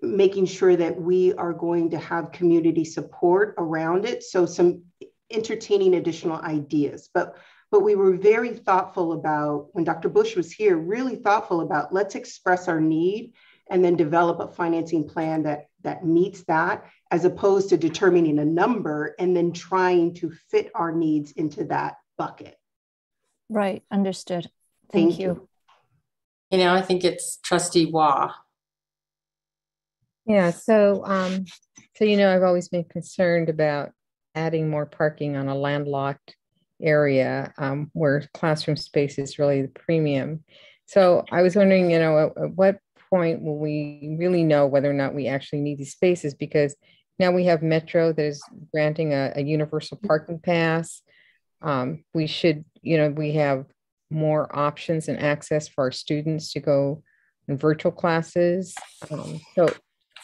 making sure that we are going to have community support around it. So some entertaining additional ideas. But we were very thoughtful about, when Dr. Bush was here, really thoughtful about, let's express our need and then develop a financing plan that meets that, as opposed to determining a number and then trying to fit our needs into that bucket. Right, understood. Thank you. You know, I think it's Trustee Waugh. Yeah, so you know, I've always been concerned about adding more parking on a landlocked area where classroom space is really the premium. So I was wondering, you know, at what point will we really know whether or not we actually need these spaces? Because now we have Metro that is granting a universal parking pass. We should, you know, we have more options and access for our students to go in virtual classes.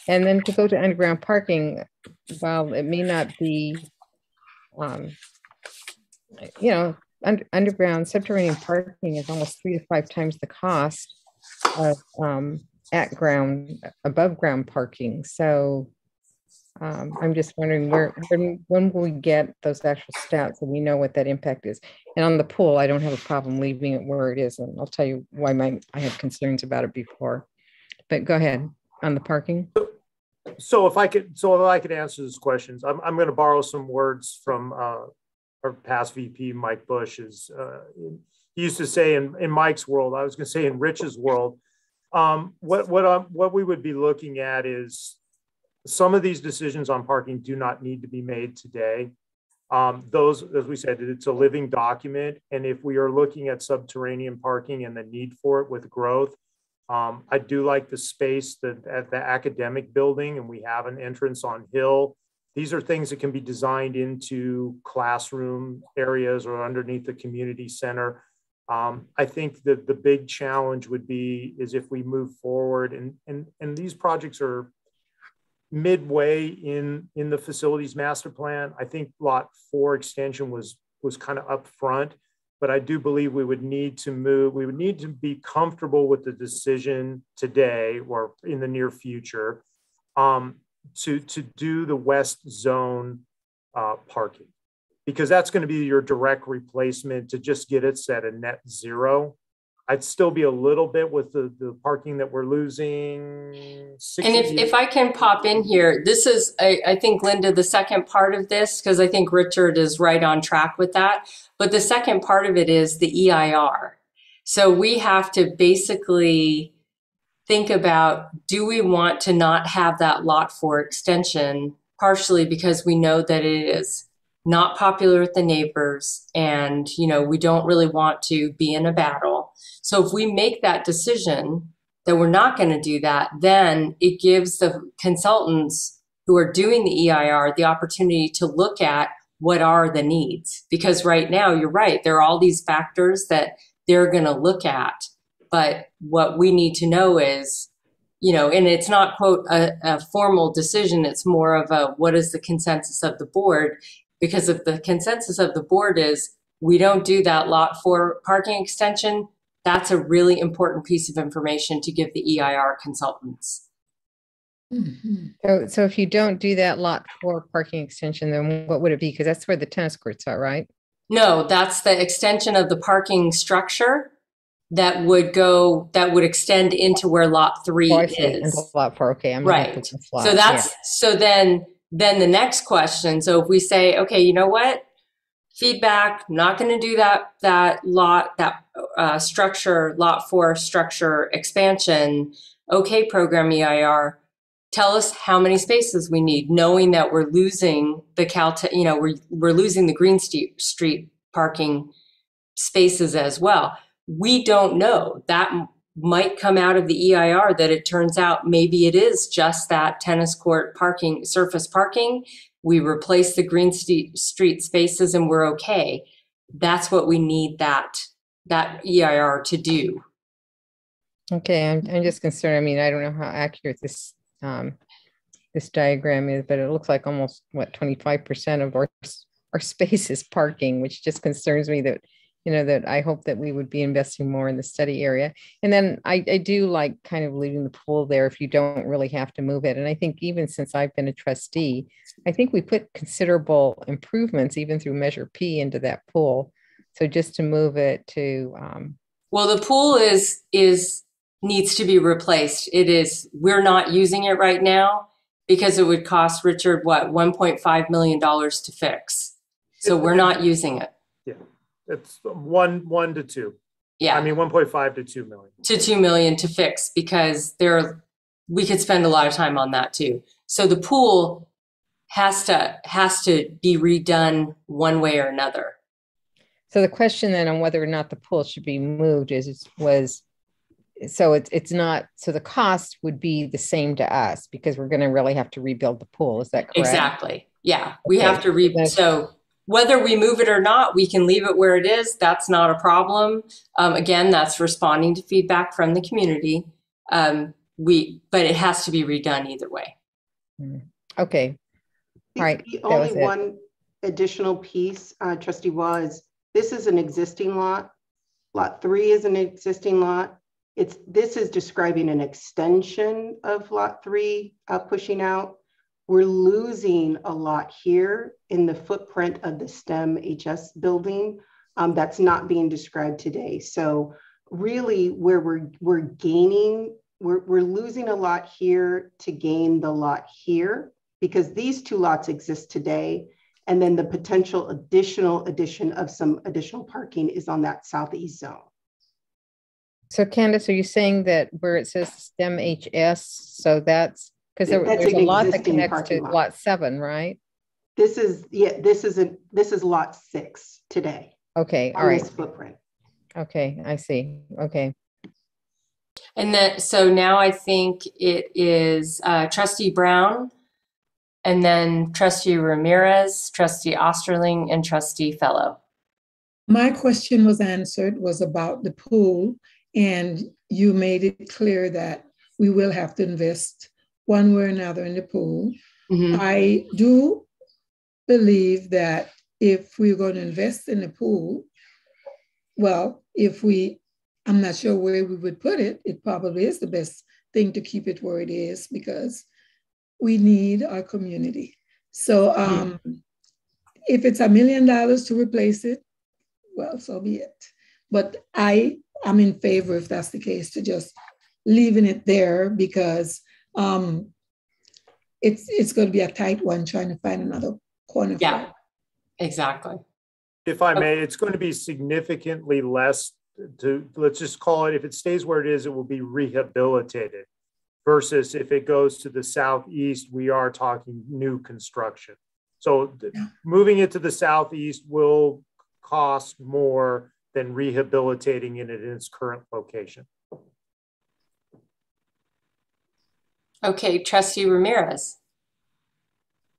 And then to go to underground parking, while it may not be, you know, underground subterranean parking is almost 3 to 5 times the cost of above ground parking. So I'm just wondering when will we get those actual stats so we know what that impact is. And on the pool, I don't have a problem leaving it where it is, and I'll tell you why I had concerns about it before. But go ahead on the parking. So if I could answer these questions, I'm going to borrow some words from our past VP, Mike Bush. He used to say in Mike's world, I was going to say in Rich's world, what we would be looking at is some of these decisions on parking do not need to be made today. Those, as we said, it's a living document. And if we are looking at subterranean parking and the need for it with growth, I do like the space at the academic building, and we have an entrance on Hill. These are things that can be designed into classroom areas or underneath the community center. I think that the big challenge would be is if we move forward and these projects are midway in the facilities master plan. I think lot 4 extension was kind of up front, but I do believe we would need to be comfortable with the decision today or in the near future to do the west zone parking, because that's going to be your direct replacement to just get it set a net zero. I'd still be a little bit with the parking that we're losing. And if I can pop in here, this is, I think, Linda, the second part of this, because I think Richard is right on track with that. But the second part of it is the EIR. So we have to basically think about, do we want to not have that lot 4 extension, partially because we know that it is not popular with the neighbors, and you know, we don't really want to be in a battle. So if we make that decision that we're not going to do that, then it gives the consultants who are doing the EIR the opportunity to look at what are the needs. Because right now, you're right, there are all these factors that they're going to look at. But what we need to know is, you know, and it's not, quote, a formal decision, it's more of a, what is the consensus of the board? Because if the consensus of the board is, we don't do that lot 4 parking extension, that's a really important piece of information to give the EIR consultants. Mm-hmm. So if you don't do that lot 4 parking extension, then what would it be? Because that's where the tennis courts are, right? No, that's the extension of the parking structure that would extend into where lot 3 is. Into lot 4, okay. I'm right. So that's, yeah. So then the next question, so if we say, okay, you know what? Feedback, not going to do that structure, lot 4 structure expansion. Okay, program EIR, tell us how many spaces we need, knowing that we're losing the we're losing the Green Street parking spaces as well. We don't know that. might come out of the EIR that it turns out maybe it is just that tennis court parking, surface parking. We replace the green street spaces and we're okay. That's what we need that EIR to do. Okay, I'm just concerned. I mean, I don't know how accurate this this diagram is, but it looks like almost what 25% of our space is parking, which just concerns me that, you know, that I hope that we would be investing more in the study area. And then I do like kind of leaving the pool there if you don't really have to move it. And I think even since I've been a trustee, I think we put considerable improvements even through Measure P into that pool. So just to move it to well, the pool needs to be replaced. We're not using it right now because it would cost Richard, what, $1.5 million to fix. So we're not using it. Yeah, it's one to two. Yeah. I mean, 1.5 to 2 million. To 2 million to fix, because we could spend a lot of time on that too. So the pool has to be redone one way or another. So the question then on whether or not the pool should be moved it's not, so the cost would be the same to us because we're going to really have to rebuild the pool. Is that correct? Exactly. Yeah. We have to so whether we move it or not, we can leave it where it is. That's not a problem. Again, that's responding to feedback from the community. But it has to be redone either way. Okay. All right. The only one additional piece, Trustee was, this is an existing lot. Lot 3 is an existing lot. This is describing an extension of lot 3 pushing out. We're losing a lot here in the footprint of the STEM HS building that's not being described today. So really where we're gaining, we're losing a lot here to gain the lot here because these two lots exist today. And then the potential addition of some additional parking is on that southeast zone. So Candace, are you saying that where it says STEM HS, so that's because there's a lot that connects to lot 7, right? This is lot 6 today. Okay, all right. This footprint. Okay, I see. Okay. And then so now I think it is Trustee Brown, and then Trustee Ramirez, Trustee Osterling, and Trustee Fellow. My question was answered, was about the pool, and you made it clear that we will have to invest one way or another in the pool. Mm-hmm. I do believe that if we're going to invest in the pool, well, I'm not sure where we would put it. It probably is the best thing to keep it where it is because we need our community. So if it's $1 million to replace it, well, so be it. But I'm in favor, if that's the case, to just leaving it there because it's going to be a tight one trying to find another corner. Yeah, exactly. If I may, it's going to be significantly less let's just call it, if it stays where it is, it will be rehabilitated. Versus if it goes to the southeast, we are talking new construction. So moving it to the southeast will cost more than rehabilitating it in its current location. Okay, Trustee Ramirez.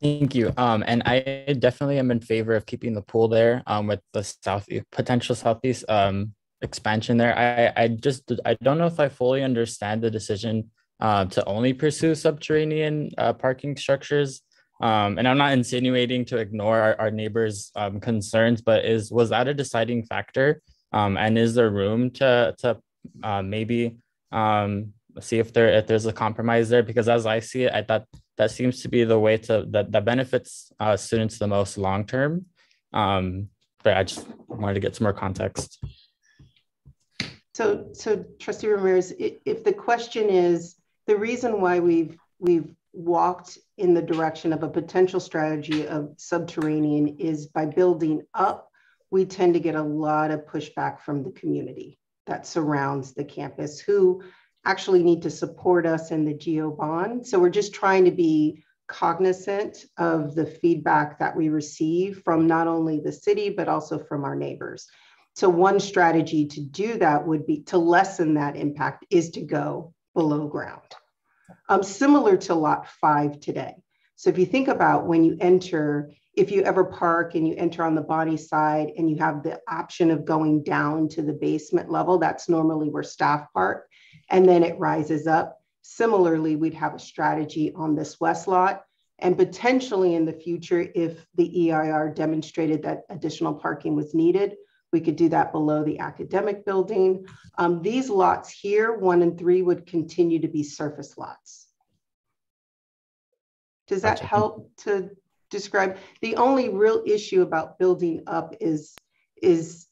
Thank you. And I definitely am in favor of keeping the pool there with the potential southeast expansion there. I don't know if I fully understand the decision to only pursue subterranean parking structures. And I'm not insinuating to ignore our neighbors' concerns, but was that a deciding factor? And is there room to maybe see if there's a compromise there? Because as I see it, I thought that seems to be the way that benefits students the most long term. But I just wanted to get some more context. So Trustee Ramirez, if the question is the reason why we've walked in the direction of a potential strategy of subterranean is by building up, we tend to get a lot of pushback from the community that surrounds the campus who actually need to support us in the GO bond. So we're just trying to be cognizant of the feedback that we receive from not only the city, but also from our neighbors. So one strategy to do that would be to lessen that impact is to go below ground. Similar to lot 5 today. So if you think about when you enter, if you ever park and you enter on the body side and you have the option of going down to the basement level, that's normally where staff park, and then it rises up. Similarly, we'd have a strategy on this west lot, and potentially in the future, if the EIR demonstrated that additional parking was needed, we could do that below the academic building. These lots here, 1 and 3, would continue to be surface lots. Does that help to describe? The only real issue about building up is there's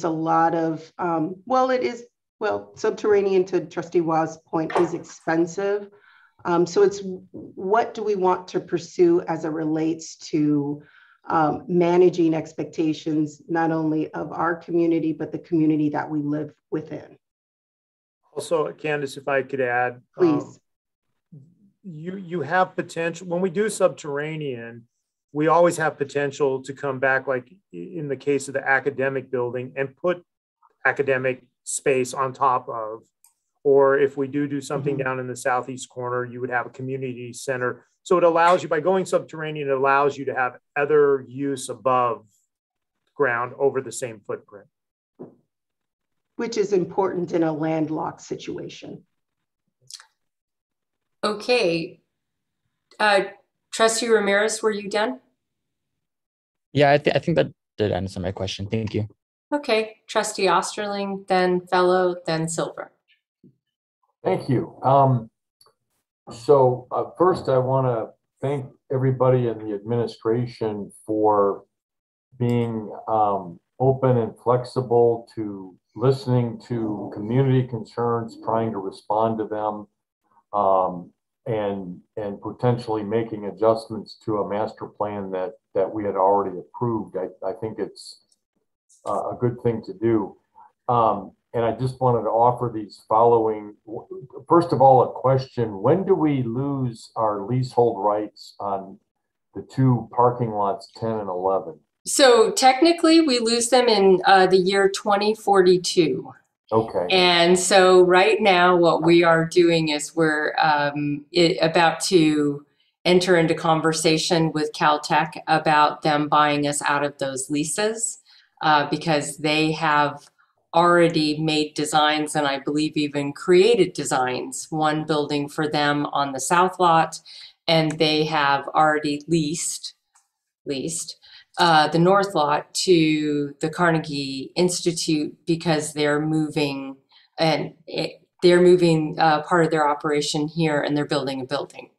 a lot of, subterranean, to Trustee Wah's point, is expensive. So it's what do we want to pursue as it relates to managing expectations, not only of our community, but the community that we live within. Also, Candace, if I could add, please. You have potential, when we do subterranean, we always have potential to come back, like in the case of the academic building, and put academic space on top of, or if we do something down in the southeast corner, you would have a community center. So it allows you, by going subterranean, it allows you to have other use above ground over the same footprint. Which is important in a landlocked situation. Okay. Trustee Ramirez, were you done? Yeah, I think that did answer my question. Thank you. Okay. Trustee Osterling, then Fellow, then Silver. Thank you. First, I want to thank everybody in the administration for being open and flexible to listening to community concerns, trying to respond to them, and potentially making adjustments to a master plan that we had already approved. I think it's a good thing to do. And I just wanted to offer these following. First of all, a question: when do we lose our leasehold rights on the 2 parking lots, 10 and 11? So technically, we lose them in the year 2042. Okay. And so right now, what we are doing is we're about to enter into conversation with Caltech about them buying us out of those leases because they have already made designs, and I believe even created designs, one building for them on the south lot, and they have already leased the north lot to the Carnegie Institute because they're moving part of their operation here, and they're building a building.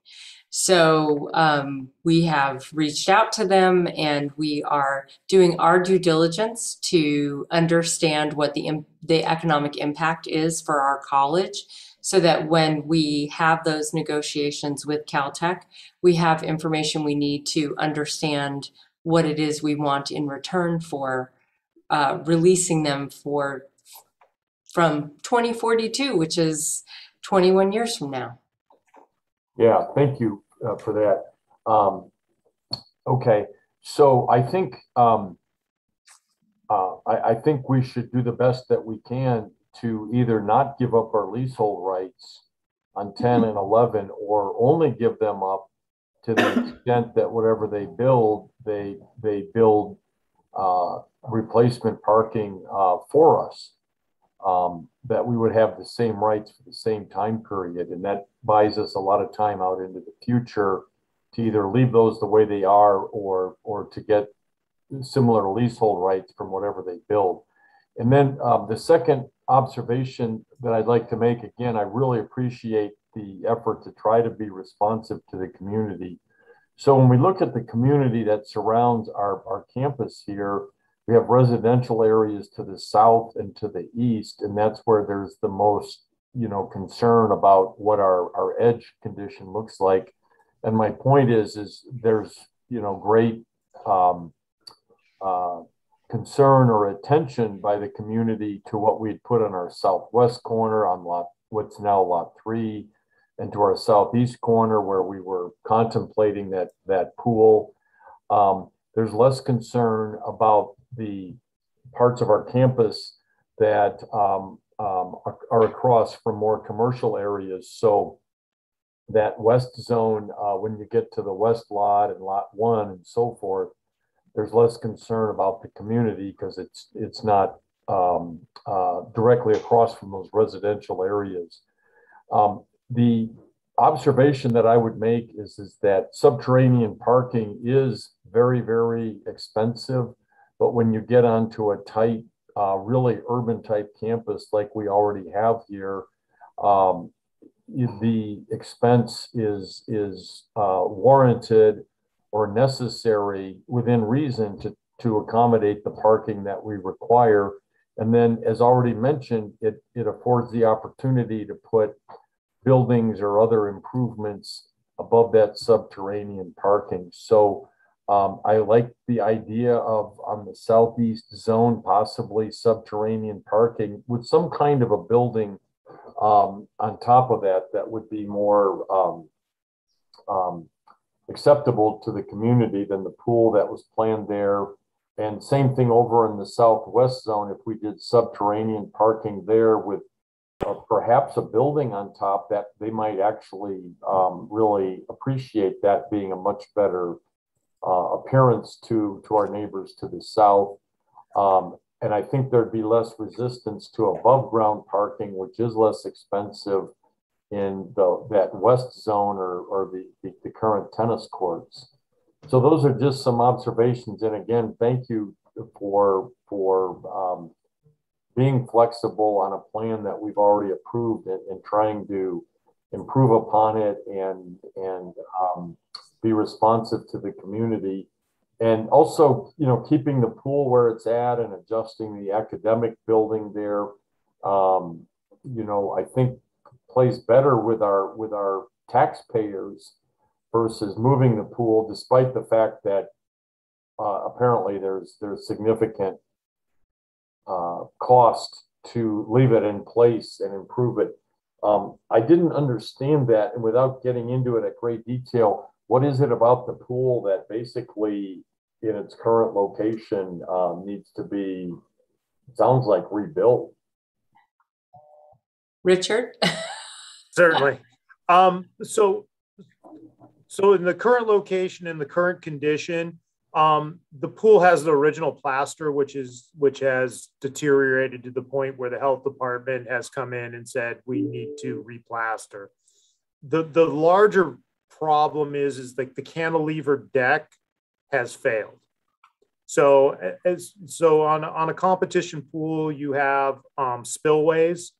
So we have reached out to them, and we are doing our due diligence to understand what the economic impact is for our college, so that when we have those negotiations with Caltech, we have information we need to understand what it is we want in return for releasing them from 2042, which is 21 years from now. Yeah, thank you for that. Okay, so I think I think we should do the best that we can to either not give up our leasehold rights on 10 and 11, or only give them up to the extent that whatever they build, they build replacement parking for us. That we would have the same rights for the same time period, and that buys us a lot of time out into the future to either leave those the way they are or to get similar leasehold rights from whatever they build. And then the second observation that I'd like to make, again, I really appreciate the effort to try to be responsive to the community. So when we look at the community that surrounds our campus here, we have residential areas to the south and to the east, and that's where there's the most, concern about what our edge condition looks like. And my point is there's, great concern or attention by the community to what we'd put on our southwest corner on what's now lot 3, and to our southeast corner where we were contemplating that pool. There's less concern about the parts of our campus that are across from more commercial areas. So that west zone, when you get to the west lot and lot 1 and so forth, there's less concern about the community because it's not directly across from those residential areas. The observation that I would make is that subterranean parking is very, very expensive. But when you get onto a tight, really urban type campus like we already have here, the expense is warranted or necessary within reason to accommodate the parking that we require. And then, as already mentioned, it affords the opportunity to put buildings or other improvements above that subterranean parking. So I like the idea of, on the southeast zone, possibly subterranean parking with some kind of a building on top of that would be more acceptable to the community than the pool that was planned there. And same thing over in the southwest zone, if we did subterranean parking there with perhaps a building on top, that they might actually really appreciate that being a much better appearance to our neighbors to the south. And I think there'd be less resistance to above ground parking, which is less expensive in that west zone or the current tennis courts. So those are just some observations. And again, thank you for being flexible on a plan that we've already approved and trying to improve upon it and be responsive to the community. And also, you know, keeping the pool where it's at and adjusting the academic building there, you know, I think plays better with our taxpayers versus moving the pool, despite the fact that apparently there's significant cost to leave it in place and improve it. I didn't understand that, and without getting into it at great detail, what is it about the pool that basically in its current location needs to be, sounds like, rebuilt? Richard? Certainly. So in the current location, in the current condition, the pool has the original plaster, which has deteriorated to the point where the health department has come in and said we need to replaster. The larger problem is like the cantilever deck has failed. So on a competition pool, you have spillways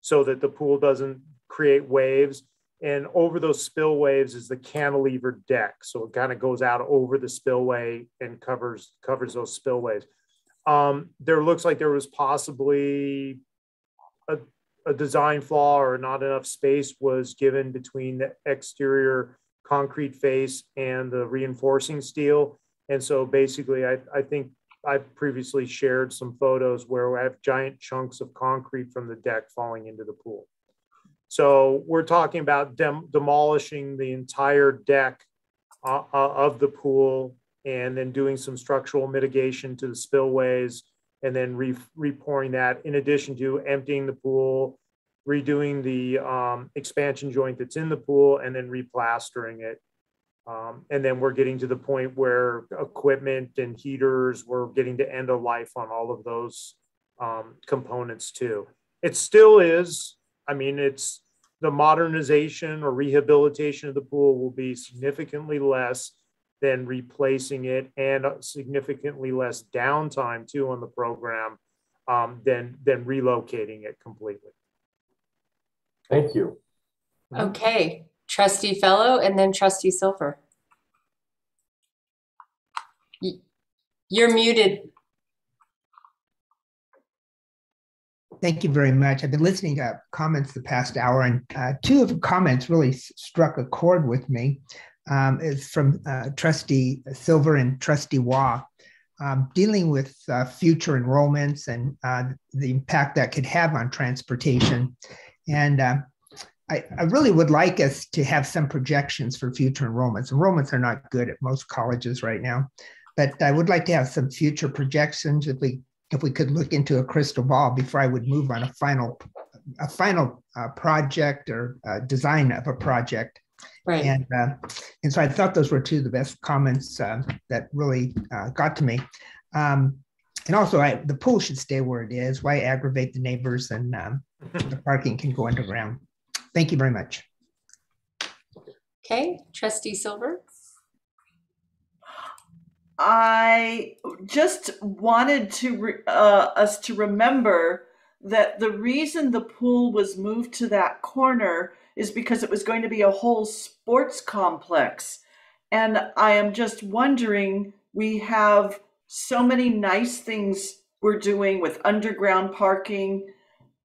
so that the pool doesn't create waves. And over those spillways is the cantilever deck. So it kind of goes out over the spillway and covers those spillways. There looks like there was possibly a design flaw or not enough space was given between the exterior concrete face and the reinforcing steel. And so basically, I think I've previously shared some photos where I have giant chunks of concrete from the deck falling into the pool. So we're talking about demolishing the entire deck of the pool and then doing some structural mitigation to the spillways and then repouring that, in addition to emptying the pool, redoing the expansion joint that's in the pool, and then replastering it. And then we're getting to the point where equipment and heaters, we're getting to end of life on all of those components too. It still is, I mean, it's the modernization or rehabilitation of the pool will be significantly less than replacing it, and significantly less downtime too on the program than relocating it completely. Thank you. Okay, Trustee Fellow and then Trustee Silver. You're muted. Thank you very much. I've been listening to comments the past hour, and two of the comments really struck a chord with me. It's from Trustee Silver and Trustee Waugh, dealing with future enrollments and the impact that could have on transportation. And I really would like us to have some projections for future enrollments. Enrollments are not good at most colleges right now, but I would like to have some future projections. If we if we could look into a crystal ball before I would move on a final project or design of a project. Right. And so I thought those were two of the best comments that really got to me. And also, the pool should stay where it is. Why aggravate the neighbors? And the parking can go underground. Thank you very much. Okay, Trustee Silver. I just wanted to us to remember that the reason the pool was moved to that corner is because it was going to be a whole sports complex. And I am just wondering, we have so many nice things we're doing with underground parking,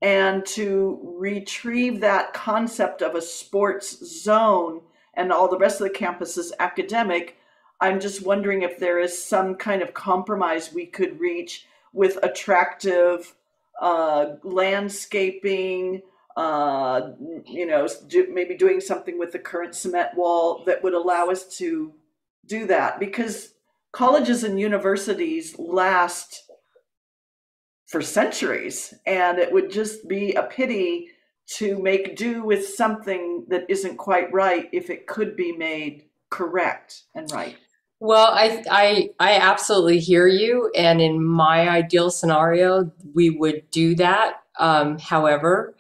and to retrieve that concept of a sports zone and all the rest of the campus is academic. I'm just wondering if there is some kind of compromise we could reach with attractive landscaping, maybe doing something with the current cement wall that would allow us to do that, because colleges and universities last for centuries, and it would just be a pity to make do with something that isn't quite right if it could be made correct and right. Well, I absolutely hear you. And in my ideal scenario, we would do that. However,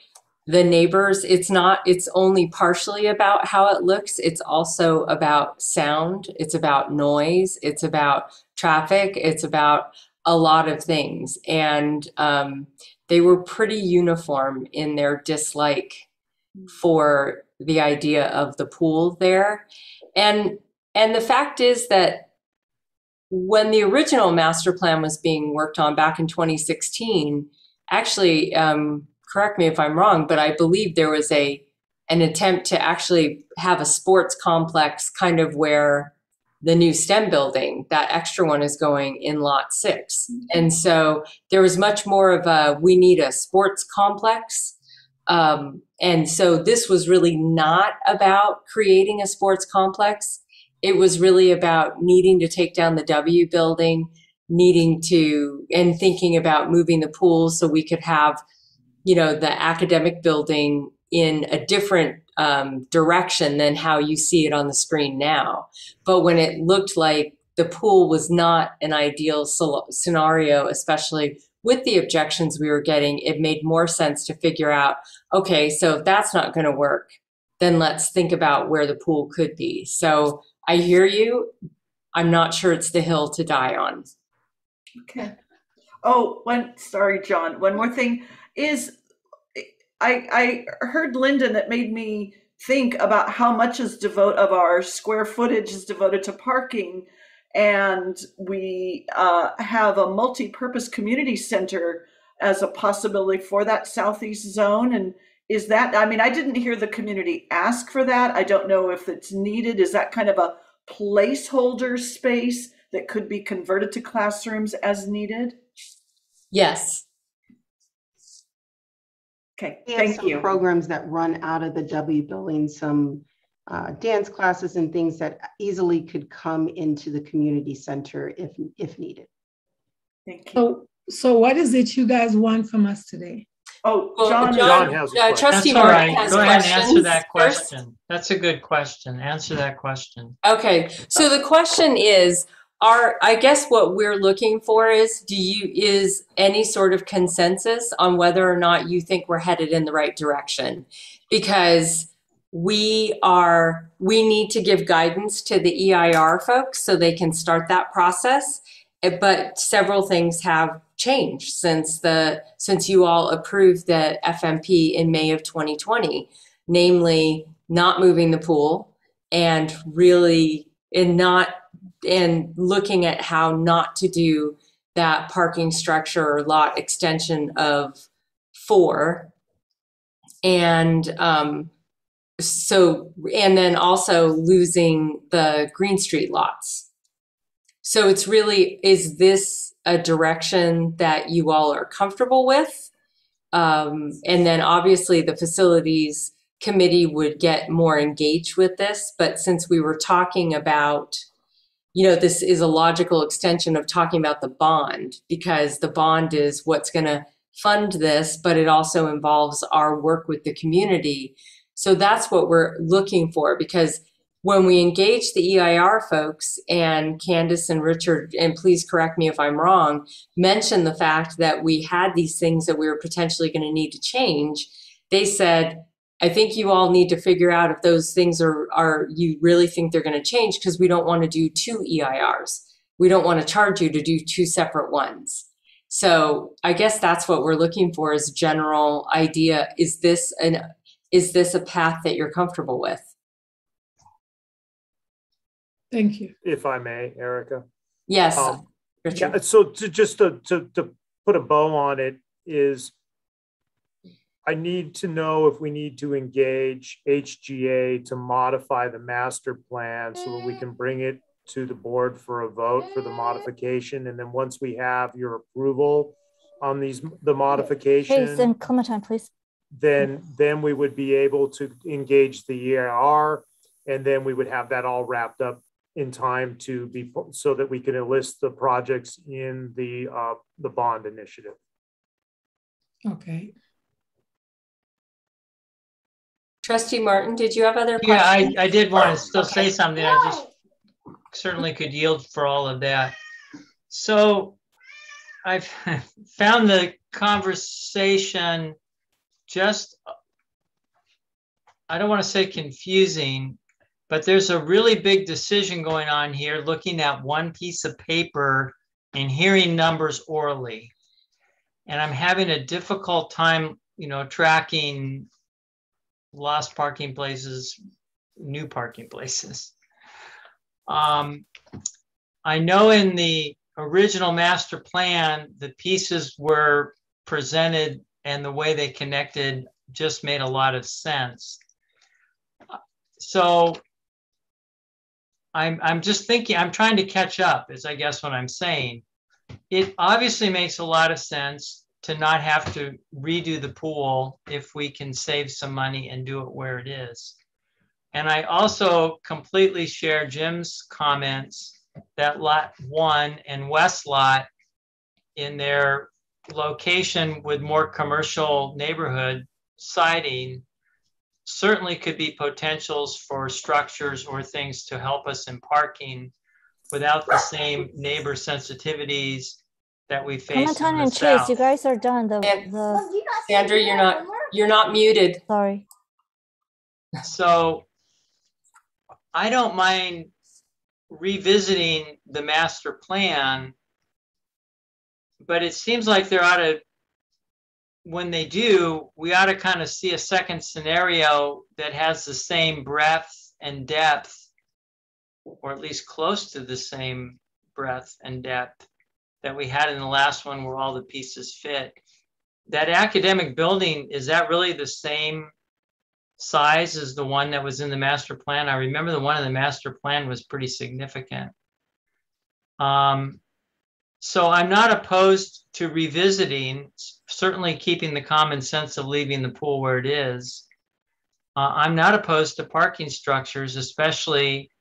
the neighbors, it's only partially about how it looks. It's also about sound. It's about noise. It's about traffic. It's about a lot of things. And they were pretty uniform in their dislike for the idea of the pool there. And the fact is that when the original master plan was being worked on back in 2016, actually, correct me if I'm wrong, but I believe there was an attempt to actually have a sports complex kind of where the new STEM building, that extra one, is going in lot 6. And so there was much more of we need a sports complex. And so this was really not about creating a sports complex. It was really about needing to take down the W building, and thinking about moving the pool so we could have, the academic building in a different direction than how you see it on the screen now. But when it looked like the pool was not an ideal scenario, especially with the objections we were getting, it made more sense to figure out, okay, so if that's not going to work, then let's think about where the pool could be. So I hear you. I'm not sure it's the hill to die on. Okay. Oh, sorry, John. One more thing is, I heard Lyndon, that made me think about how much of our square footage is devoted to parking. And we have a multi-purpose community center as a possibility for that southeast zone. And is that, I didn't hear the community ask for that. I don't know if it's needed. Is that kind of a placeholder space that could be converted to classrooms as needed? Yes. Okay, We have thank some you. programs that run out of the W building, some dance classes and things that easily could come into the community center if needed. Thank you. So what is it you guys want from us today? Oh, Well, John has a question. Trustee That's all Martin right. has Go ahead and answer questions that first. question. That's a good question. Answer that question. Okay, so the question is, I guess what we're looking for is, is any sort of consensus on whether or not you think we're headed in the right direction? Because we need to give guidance to the EIR folks so they can start that process. But several things have changed since you all approved the FMP in May of 2020, namely not moving the pool and looking at how not to do that parking structure or lot extension of 4. And then also losing the Green Street lots. So it's really, is this a direction that you all are comfortable with? And then obviously the facilities committee would get more engaged with this. But since we were talking about this is a logical extension of talking about the bond, because the bond is what's going to fund this, but it also involves our work with the community. So that's what we're looking for, because when we engage the EIR folks, and Candace and Richard, and please correct me if I'm wrong, mentioned the fact that we had these things that we were potentially going to need to change, they said, I think you all need to figure out if those things are you really think they're going to change, because we don't want to do 2 EIRs. We don't want to charge you to do 2 separate ones. So I guess that's what we're looking for, is a general idea. Is this a path that you're comfortable with? Thank you. If I may, Erica. Yes. Yeah, so to put a bow on it is, I need to know if we need to engage HGA to modify the master plan so that we can bring it to the board for a vote for the modification. And then once we have your approval on the modification, Hey, Zen, Clementine, please. Then we would be able to engage the EIR, and then we would have that all wrapped up in time to be, so that we can enlist the projects in the bond initiative. Okay. Trustee Martin, did you have other questions? Yeah, I did want to still say something. I just certainly could yield for all of that. So I've found the conversation just, I don't want to say confusing, but there's a really big decision going on here, looking at one piece of paper and hearing numbers orally. And I'm having a difficult time, tracking lost parking places, new parking places. I know in the original master plan, the pieces were presented and the way they connected just made a lot of sense. So I'm just thinking, I'm trying to catch up, is I guess what I'm saying. It obviously makes a lot of sense to not have to redo the pool if we can save some money and do it where it is. And I also completely share Jim's comments that Lot 1 and West Lot, in their location with more commercial neighborhood siding, certainly could be potentials for structures or things to help us in parking without the same neighbor sensitivities that we face Clementine in the and Chase, south. you guys are done. Sandra, you're not muted. Sorry. So I don't mind revisiting the master plan, but it seems like there ought to, when they do, we ought to kind of see a second scenario that has the same breadth and depth, or at least close to the same breadth and depth that we had in the last one, where all the pieces fit. That academic building, is that really the same size as the one that was in the master plan? I remember the one in the master plan was pretty significant. So I'm not opposed to revisiting, certainly keeping the common sense of leaving the pool where it is. I'm not opposed to parking structures, especially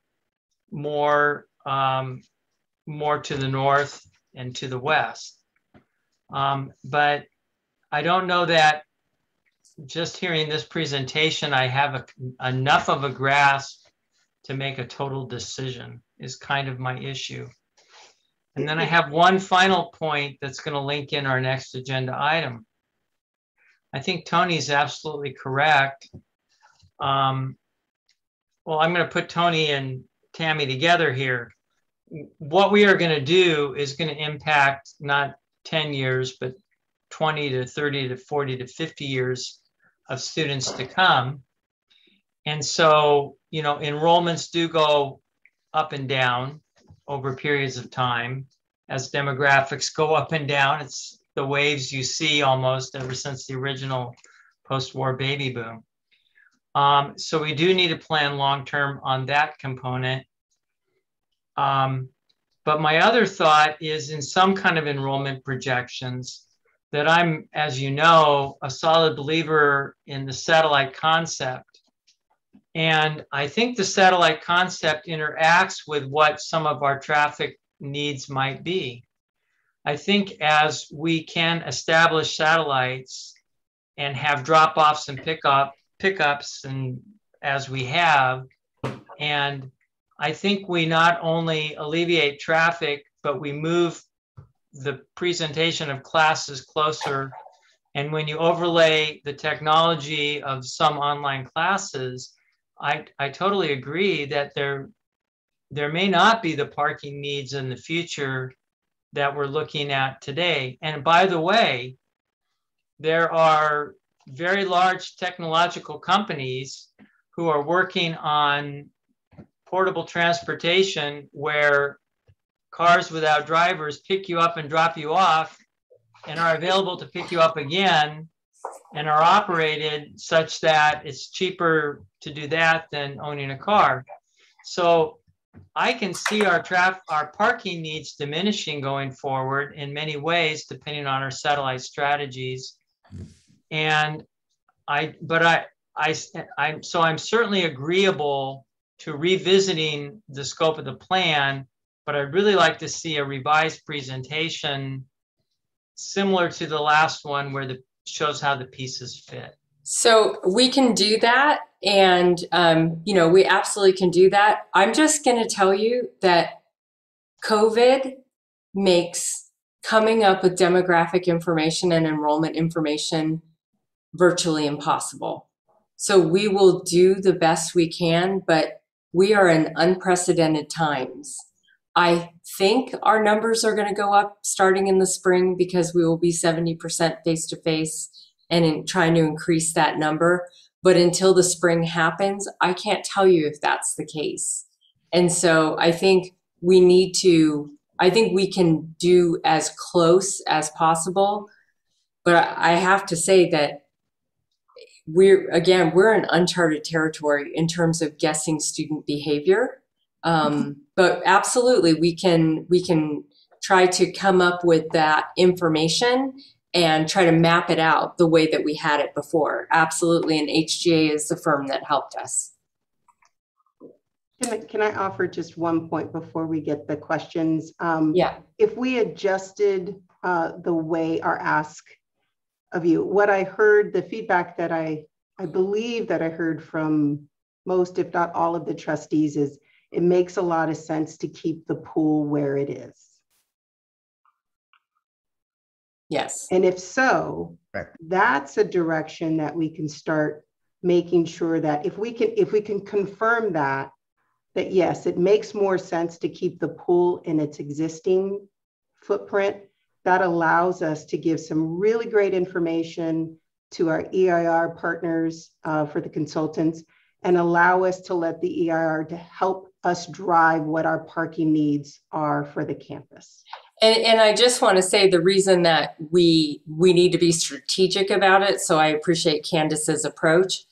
more to the north and to the west. But I don't know that just hearing this presentation, I have enough of a grasp to make a total decision, is kind of my issue. And then I have one final point that's going to link in our next agenda item. I think Tony's absolutely correct. Well, I'm going to put Tony and Tammy together here. What we are going to do is going to impact not 10 years, but 20 to 30 to 40 to 50 years of students to come. And so, enrollments do go up and down over periods of time as demographics go up and down. It's the waves you see almost ever since the original post-war baby boom. So we do need to plan long-term on that component. But my other thought is, in some kind of enrollment projections, that I'm, as you know, a solid believer in the satellite concept. And I think the satellite concept interacts with what some of our traffic needs might be. I think as we can establish satellites and have drop-offs and pickups, and as we have, and I think we not only alleviate traffic, but we move the presentation of classes closer. And when you overlay the technology of some online classes, I totally agree that there may not be the parking needs in the future that we're looking at today. And by the way, there are very large technological companies who are working on portable transportation where cars without drivers pick you up and drop you off and are available to pick you up again and are operated such that it's cheaper to do that than owning a car. So I can see our parking needs diminishing going forward in many ways, depending on our satellite strategies. And I'm certainly agreeable to revisiting the scope of the plan, but I'd really like to see a revised presentation similar to the last one where shows how the pieces fit. So we can do that. And, we absolutely can do that. I'm just going to tell you that COVID makes coming up with demographic information and enrollment information virtually impossible. So we will do the best we can, but we are in unprecedented times. I think our numbers are going to go up starting in the spring because we will be 70% face-to-face and in trying to increase that number. But until the spring happens, I can't tell you if that's the case. And so I think we can do as close as possible. But I have to say that we're in uncharted territory in terms of guessing student behavior. But absolutely, we can try to come up with that information and try to map it out the way that we had it before. Absolutely, and HGA is the firm that helped us. Can I offer just one point before we get the questions? Yeah. If we adjusted the way our ask of you, what I heard, the feedback that I believe that I heard from most, if not all of the trustees, is it makes a lot of sense to keep the pool where it is. Yes. And if so, right, that's a direction that we can start making sure that if we can confirm that yes, it makes more sense to keep the pool in its existing footprint, that allows us to give some really great information to our EIR partners for the consultants and allow us to let the EIR to help us drive what our parking needs are for the campus. And I just want to say the reason that we need to be strategic about it, so I appreciate Candace's approach,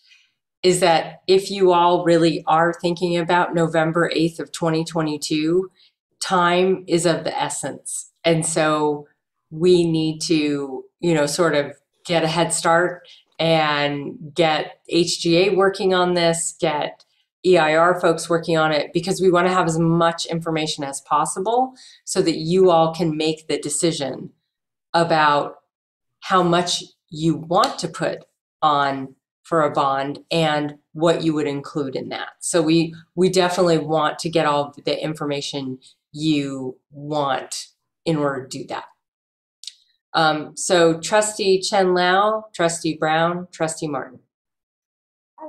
is that if you all really are thinking about November 8th of 2022, time is of the essence. And so we need to, sort of get a head start and get HGA working on this, get EIR folks working on it, because we want to have as much information as possible so that you all can make the decision about how much you want to put on for a bond and what you would include in that. So we definitely want to get all of the information you want in order to do that. So Trustee Chen Lao, Trustee Brown, Trustee Martin.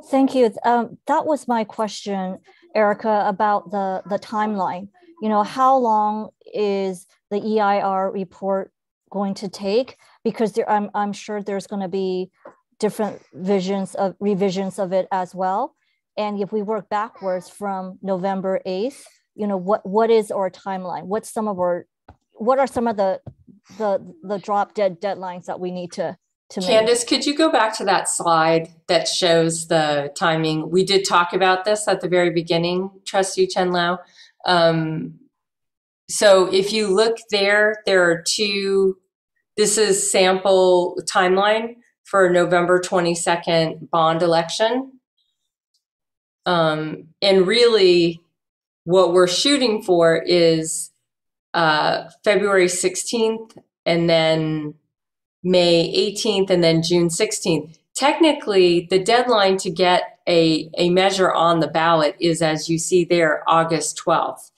Thank you. That was my question, Erica, about the timeline. How long is the EIR report going to take? Because I'm sure there's going to be different revisions of it as well. And if we work backwards from November 8th, what is our timeline? What are some of the drop dead deadlines that we need to make? Candace, could you go back to that slide that shows the timing? We did talk about this at the very beginning, Trustee Chen Lao. So if you look there are two, this is sample timeline for November 22nd bond election. And really what we're shooting for is February 16th and then May 18th and then June 16th. Technically, the deadline to get a measure on the ballot is, as you see there, August 12th.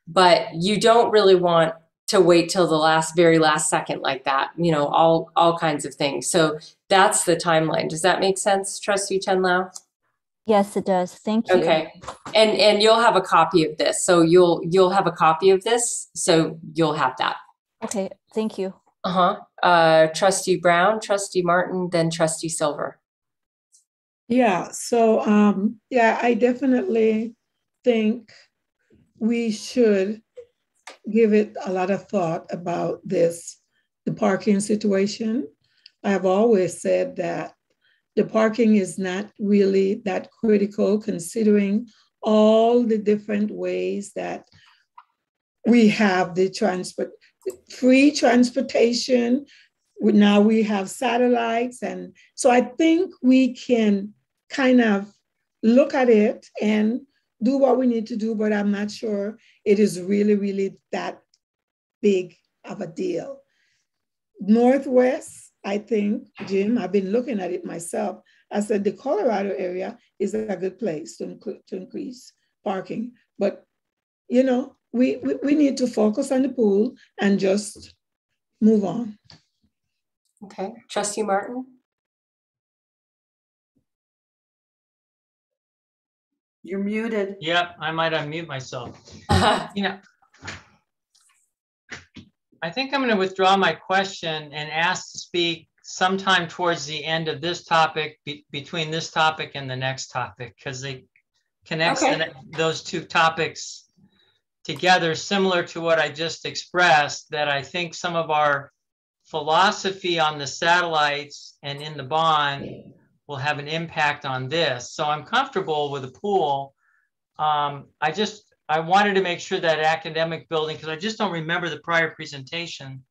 But you don't really want to wait till the very last second like that, you know, all kinds of things. So that's the timeline. Does that make sense, Trustee Chen Lao? Yes, it does. Thank you. Okay. And you'll have a copy of this. So you'll have a copy of this. So you'll have that. Okay, thank you. Trustee Brown, Trustee Martin, then Trustee Silver. Yeah, so yeah, I definitely think we should give it a lot of thought about the parking situation. I've always said that the parking is not really that critical considering all the different ways that we have the free transportation. Now we have satellites. And so I think we can kind of look at it and do what we need to do, but I'm not sure it is really, really that big of a deal. Northwest, I think, Jim, I've been looking at it myself. I said the Colorado area is a good place to increase parking. But, you know, we need to focus on the pool and just move on. Okay. Trustee Martin? You're muted. Yep, I might unmute myself. You know, I think I'm going to withdraw my question and ask to speak sometime towards the end of this topic, between this topic and the next topic, because they connect those two topics together, similar to what I just expressed, that I think some of our philosophy on the satellites and in the bond will have an impact on this. So I'm comfortable with the pool. I wanted to make sure that academic building, because I just don't remember the prior presentation,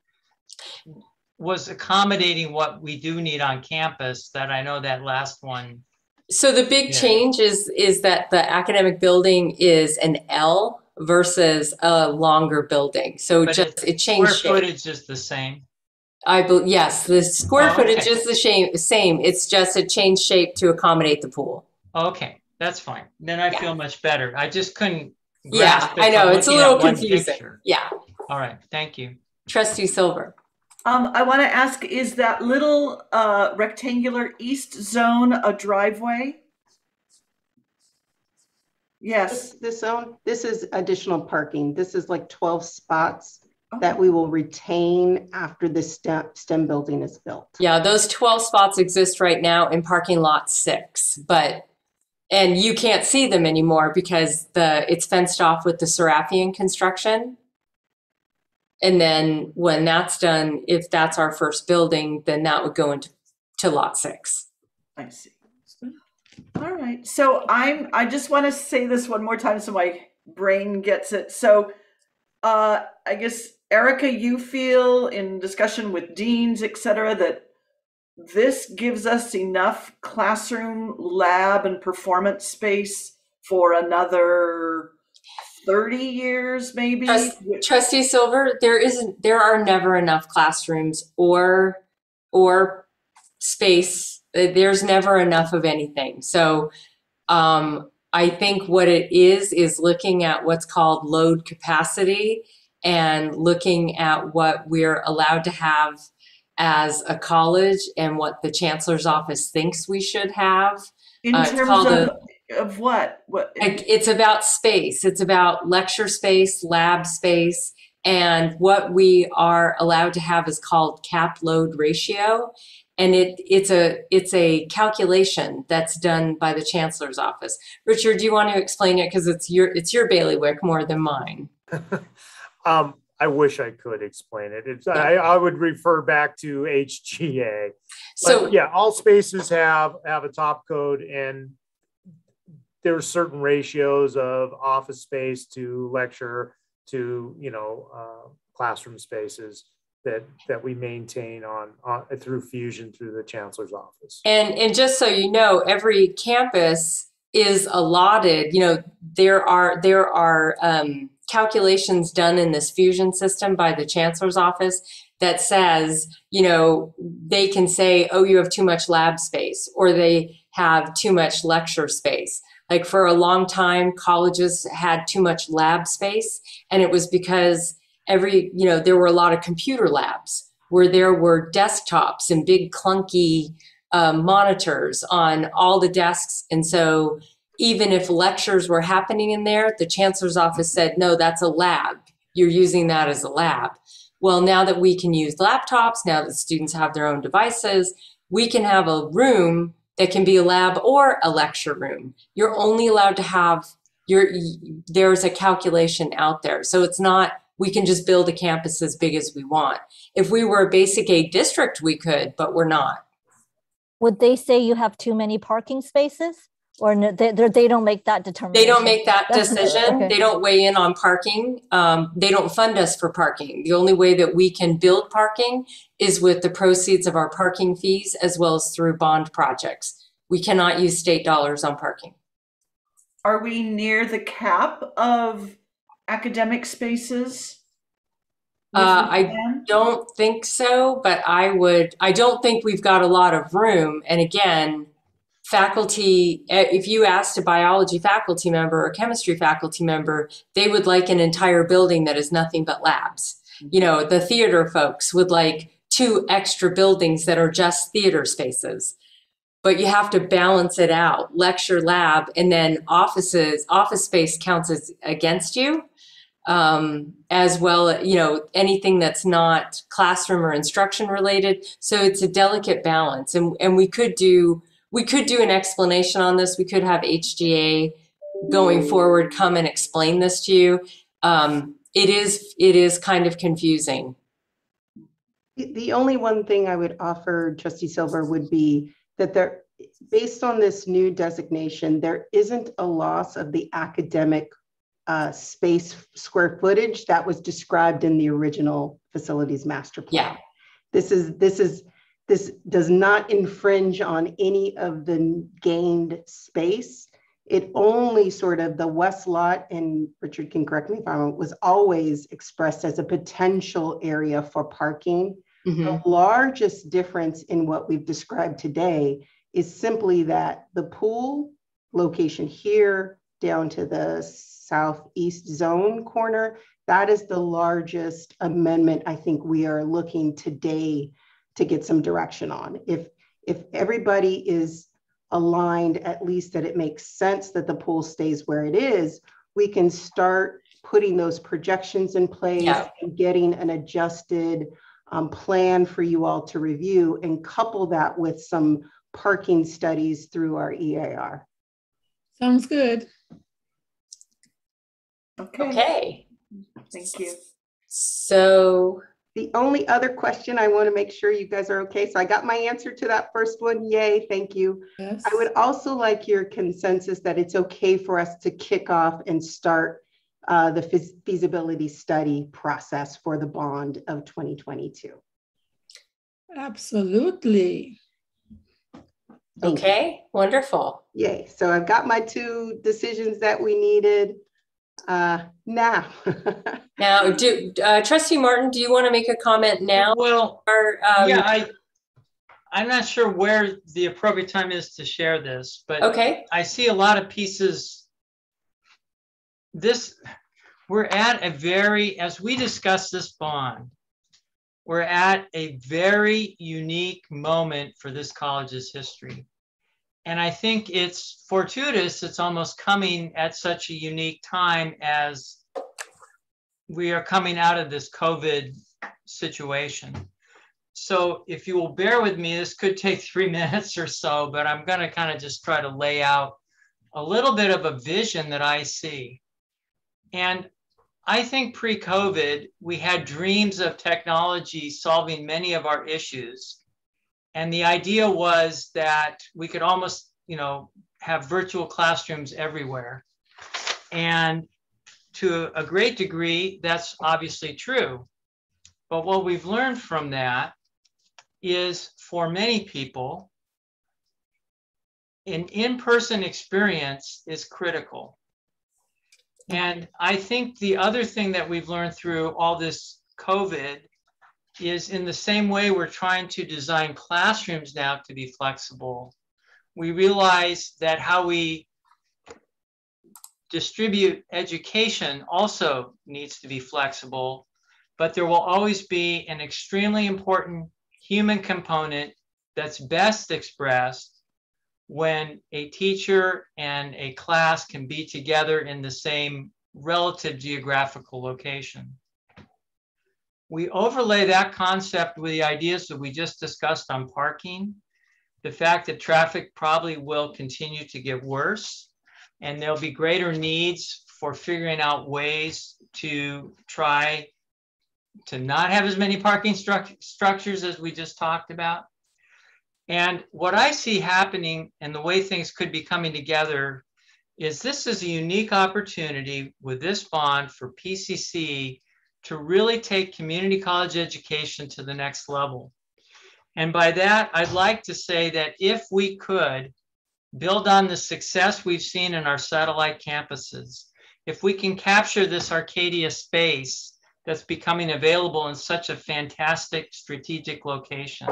was accommodating what we do need on campus, that I know that last one. So the big change is that the academic building is an L versus a longer building. So it changed square shape. Footage is the same. Yes, the square footage is the same. It's just it changed shape to accommodate the pool. Okay, that's fine. Then I feel much better. I just couldn't. Yeah, I know it's a little confusing. Picture. Yeah. All right. Thank you. Trustee Silver. I want to ask, is that little rectangular east zone a driveway? Yes. This zone, this is additional parking. This is like 12 spots that we will retain after the STEM building is built. Yeah, those 12 spots exist right now in parking lot 6, and you can't see them anymore because it's fenced off with the Serafian construction. And then when that's done, if that's our first building, then that would go into lot 6. I see. All right. So I just want to say this one more time so my brain gets it. So I guess, Erica, you feel in discussion with deans, et cetera, that this gives us enough classroom, lab, and performance space for another 30 years, maybe? Trustee Silver, there are never enough classrooms or space. There's never enough of anything. So I think what it is looking at what's called load capacity and looking at what we're allowed to have as a college and what the chancellor's office thinks we should have. In terms of what? It's about space. It's about lecture space, lab space, and what we are allowed to have is called cap load ratio. And it's a calculation that's done by the chancellor's office. Richard, do you want to explain it? Because it's your bailiwick more than mine. I wish I could explain it. I would refer back to HGA. So yeah, all spaces have a top code, and there's certain ratios of office space to lecture to classroom spaces that we maintain on through Fusion through the chancellor's office. And just so you know, every campus is allotted, there are calculations done in this fusion system by the chancellor's office that says, they can say, oh, you have too much lab space, or they have too much lecture space. Like for a long time, colleges had too much lab space, and it was because there were a lot of computer labs where there were desktops and big clunky monitors on all the desks. And so even if lectures were happening in there, the chancellor's office said, no, that's a lab. You're using that as a lab. Well, now that we can use laptops, now that students have their own devices, we can have a room that can be a lab or a lecture room. You're only allowed to have there's a calculation out there. So it's not, we can just build a campus as big as we want. If we were a basic aid district, we could, but we're not. Would they say you have too many parking spaces? Or no, they don't make that determination? They don't make that decision. Okay. They don't weigh in on parking. They don't fund us for parking. The only way that we can build parking is with the proceeds of our parking fees, as well as through bond projects. We cannot use state dollars on parking. Are we near the cap of academic spaces? I don't think so, but I don't think we've got a lot of room. And again, faculty, if you asked a biology faculty member or chemistry faculty member, they would like an entire building that is nothing but labs. The theater folks would like 2 extra buildings that are just theater spaces. But you have to balance it out, lecture, lab, and then office space counts as against you, as well, anything that's not classroom or instruction related. So it's a delicate balance. And we could do an explanation on this. We could have HGA going forward come and explain this to you. It is kind of confusing. The only one thing I would offer, Trustee Silver, would be that based on this new designation, there isn't a loss of the academic space square footage that was described in the original facilities master plan. Yeah. This does not infringe on any of the gained space. It only sort of, the west lot, and Richard can correct me if I'm wrong, was always expressed as a potential area for parking. Mm-hmm. The largest difference in what we've described today is simply that the pool location here down to the southeast zone corner, that is the largest amendment I think we are looking today to get some direction on. If everybody is aligned, at least that it makes sense that the pool stays where it is, we can start putting those projections in place and getting an adjusted plan for you all to review, and couple that with some parking studies through our EAR. Sounds good. Okay. Thank you. So the only other question, I want to make sure you guys are okay. So I got my answer to that first one. Yay, thank you. Yes. I would also like your consensus that it's okay for us to kick off and start the feasibility study process for the bond of 2022. Absolutely. Okay, wonderful. Yay. So I've got my 2 decisions that we needed. Now. Now, Trustee Martin, do you want to make a comment now? Well, I'm not sure where the appropriate time is to share this, but okay. I see a lot of pieces. We're at as we discuss this bond, we're at a very unique moment for this college's history. And I think it's fortuitous, it's almost coming at such a unique time as we are coming out of this COVID situation. So if you will bear with me, this could take 3 minutes or so, but I'm gonna kind of just try to lay out a little bit of a vision that I see. And I think pre-COVID, we had dreams of technology solving many of our issues. And the idea was that we could almost, have virtual classrooms everywhere. And to a great degree, that's obviously true. But what we've learned from that is, for many people, an in-person experience is critical. And I think the other thing that we've learned through all this COVID is, in the same way we're trying to design classrooms now to be flexible, we realize that how we distribute education also needs to be flexible, but there will always be an extremely important human component that's best expressed when a teacher and a class can be together in the same relative geographical location. We overlay that concept with the ideas that we just discussed on parking, the fact that traffic probably will continue to get worse, and there'll be greater needs for figuring out ways to try to not have as many parking structures as we just talked about. And what I see happening, and the way things could be coming together, is this is a unique opportunity with this bond for PCC to really take community college education to the next level. And by that, I'd like to say that if we could build on the success we've seen in our satellite campuses, if we can capture this Arcadia space that's becoming available in such a fantastic strategic location,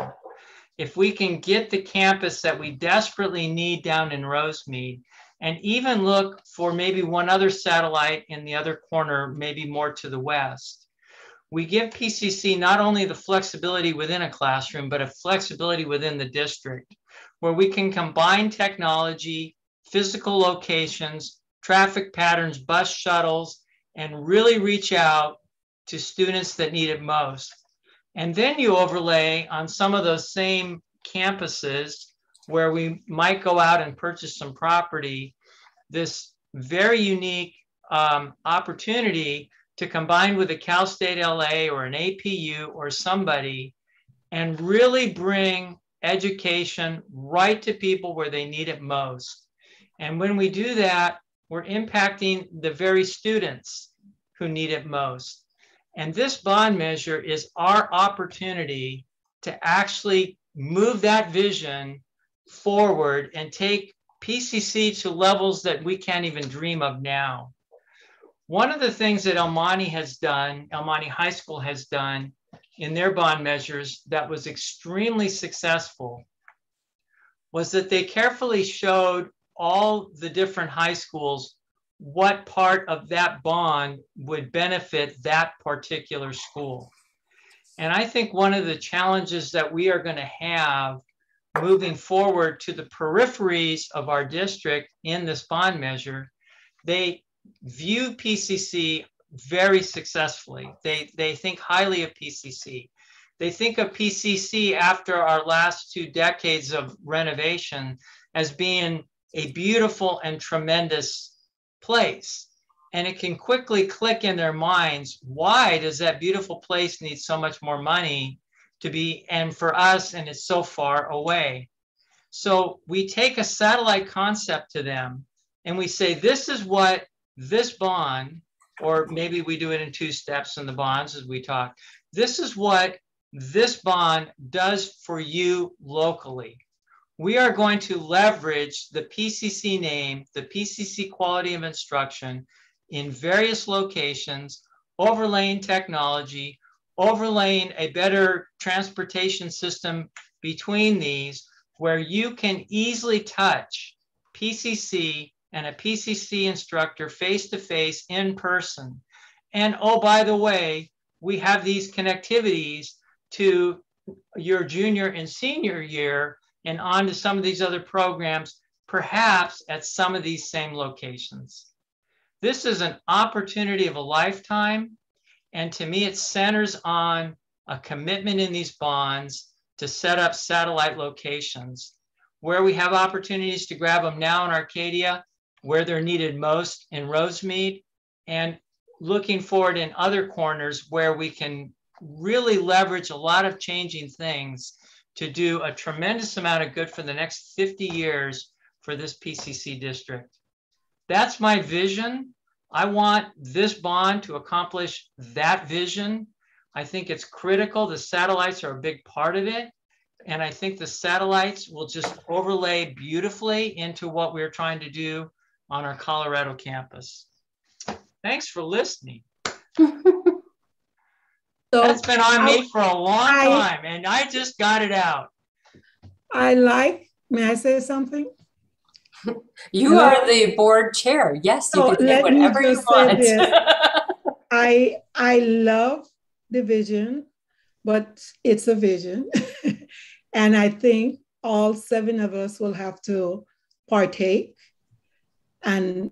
if we can get the campus that we desperately need down in Rosemead, and even look for maybe one other satellite in the other corner, maybe more to the west, we give PCC not only the flexibility within a classroom, but a flexibility within the district, where we can combine technology, physical locations, traffic patterns, bus shuttles, and really reach out to students that need it most. And then you overlay on some of those same campuses where we might go out and purchase some property, this very unique opportunity to combine with a Cal State LA or an APU or somebody and really bring education right to people where they need it most. And when we do that, we're impacting the very students who need it most. And this bond measure is our opportunity to actually move that vision forward and take PCC to levels that we can't even dream of now. One of the things that El Monte has done, El Monte High School has done in their bond measures that was extremely successful was that they carefully showed all the different high schools what part of that bond would benefit that particular school. And I think one of the challenges that we are going to have moving forward to the peripheries of our district in this bond measure, they view PCC very successfully. They think highly of PCC. They think of PCC after our last 2 decades of renovation as being a beautiful and tremendous place. And it can quickly click in their minds, why does that beautiful place need so much more money to be, and for us, and it's so far away? So we take a satellite concept to them and we say, this is what this bond, or maybe we do it in 2 steps in the bonds as we talk, this is what this bond does for you locally. We are going to leverage the PCC name, the PCC quality of instruction in various locations, overlaying technology, overlaying a better transportation system between these, where you can easily touch PCC and a PCC instructor face-to-face in person. And oh, by the way, we have these connectivities to your junior and senior year and on to some of these other programs, perhaps at some of these same locations. This is an opportunity of a lifetime. And to me, it centers on a commitment in these bonds to set up satellite locations where we have opportunities to grab them now in Arcadia, where they're needed most in Rosemead, and looking forward in other corners where we can really leverage a lot of changing things to do a tremendous amount of good for the next 50 years for this PCC district. That's my vision. I want this bond to accomplish that vision. I think it's critical. The satellites are a big part of it. And I think the satellites will just overlay beautifully into what we're trying to do on our Colorado campus. Thanks for listening. That's been on me for a long time, and I just got it out. May I say something? You are the board chair. Yes, you can say whatever you want. I love the vision, but it's a vision. And I think all 7 of us will have to partake and,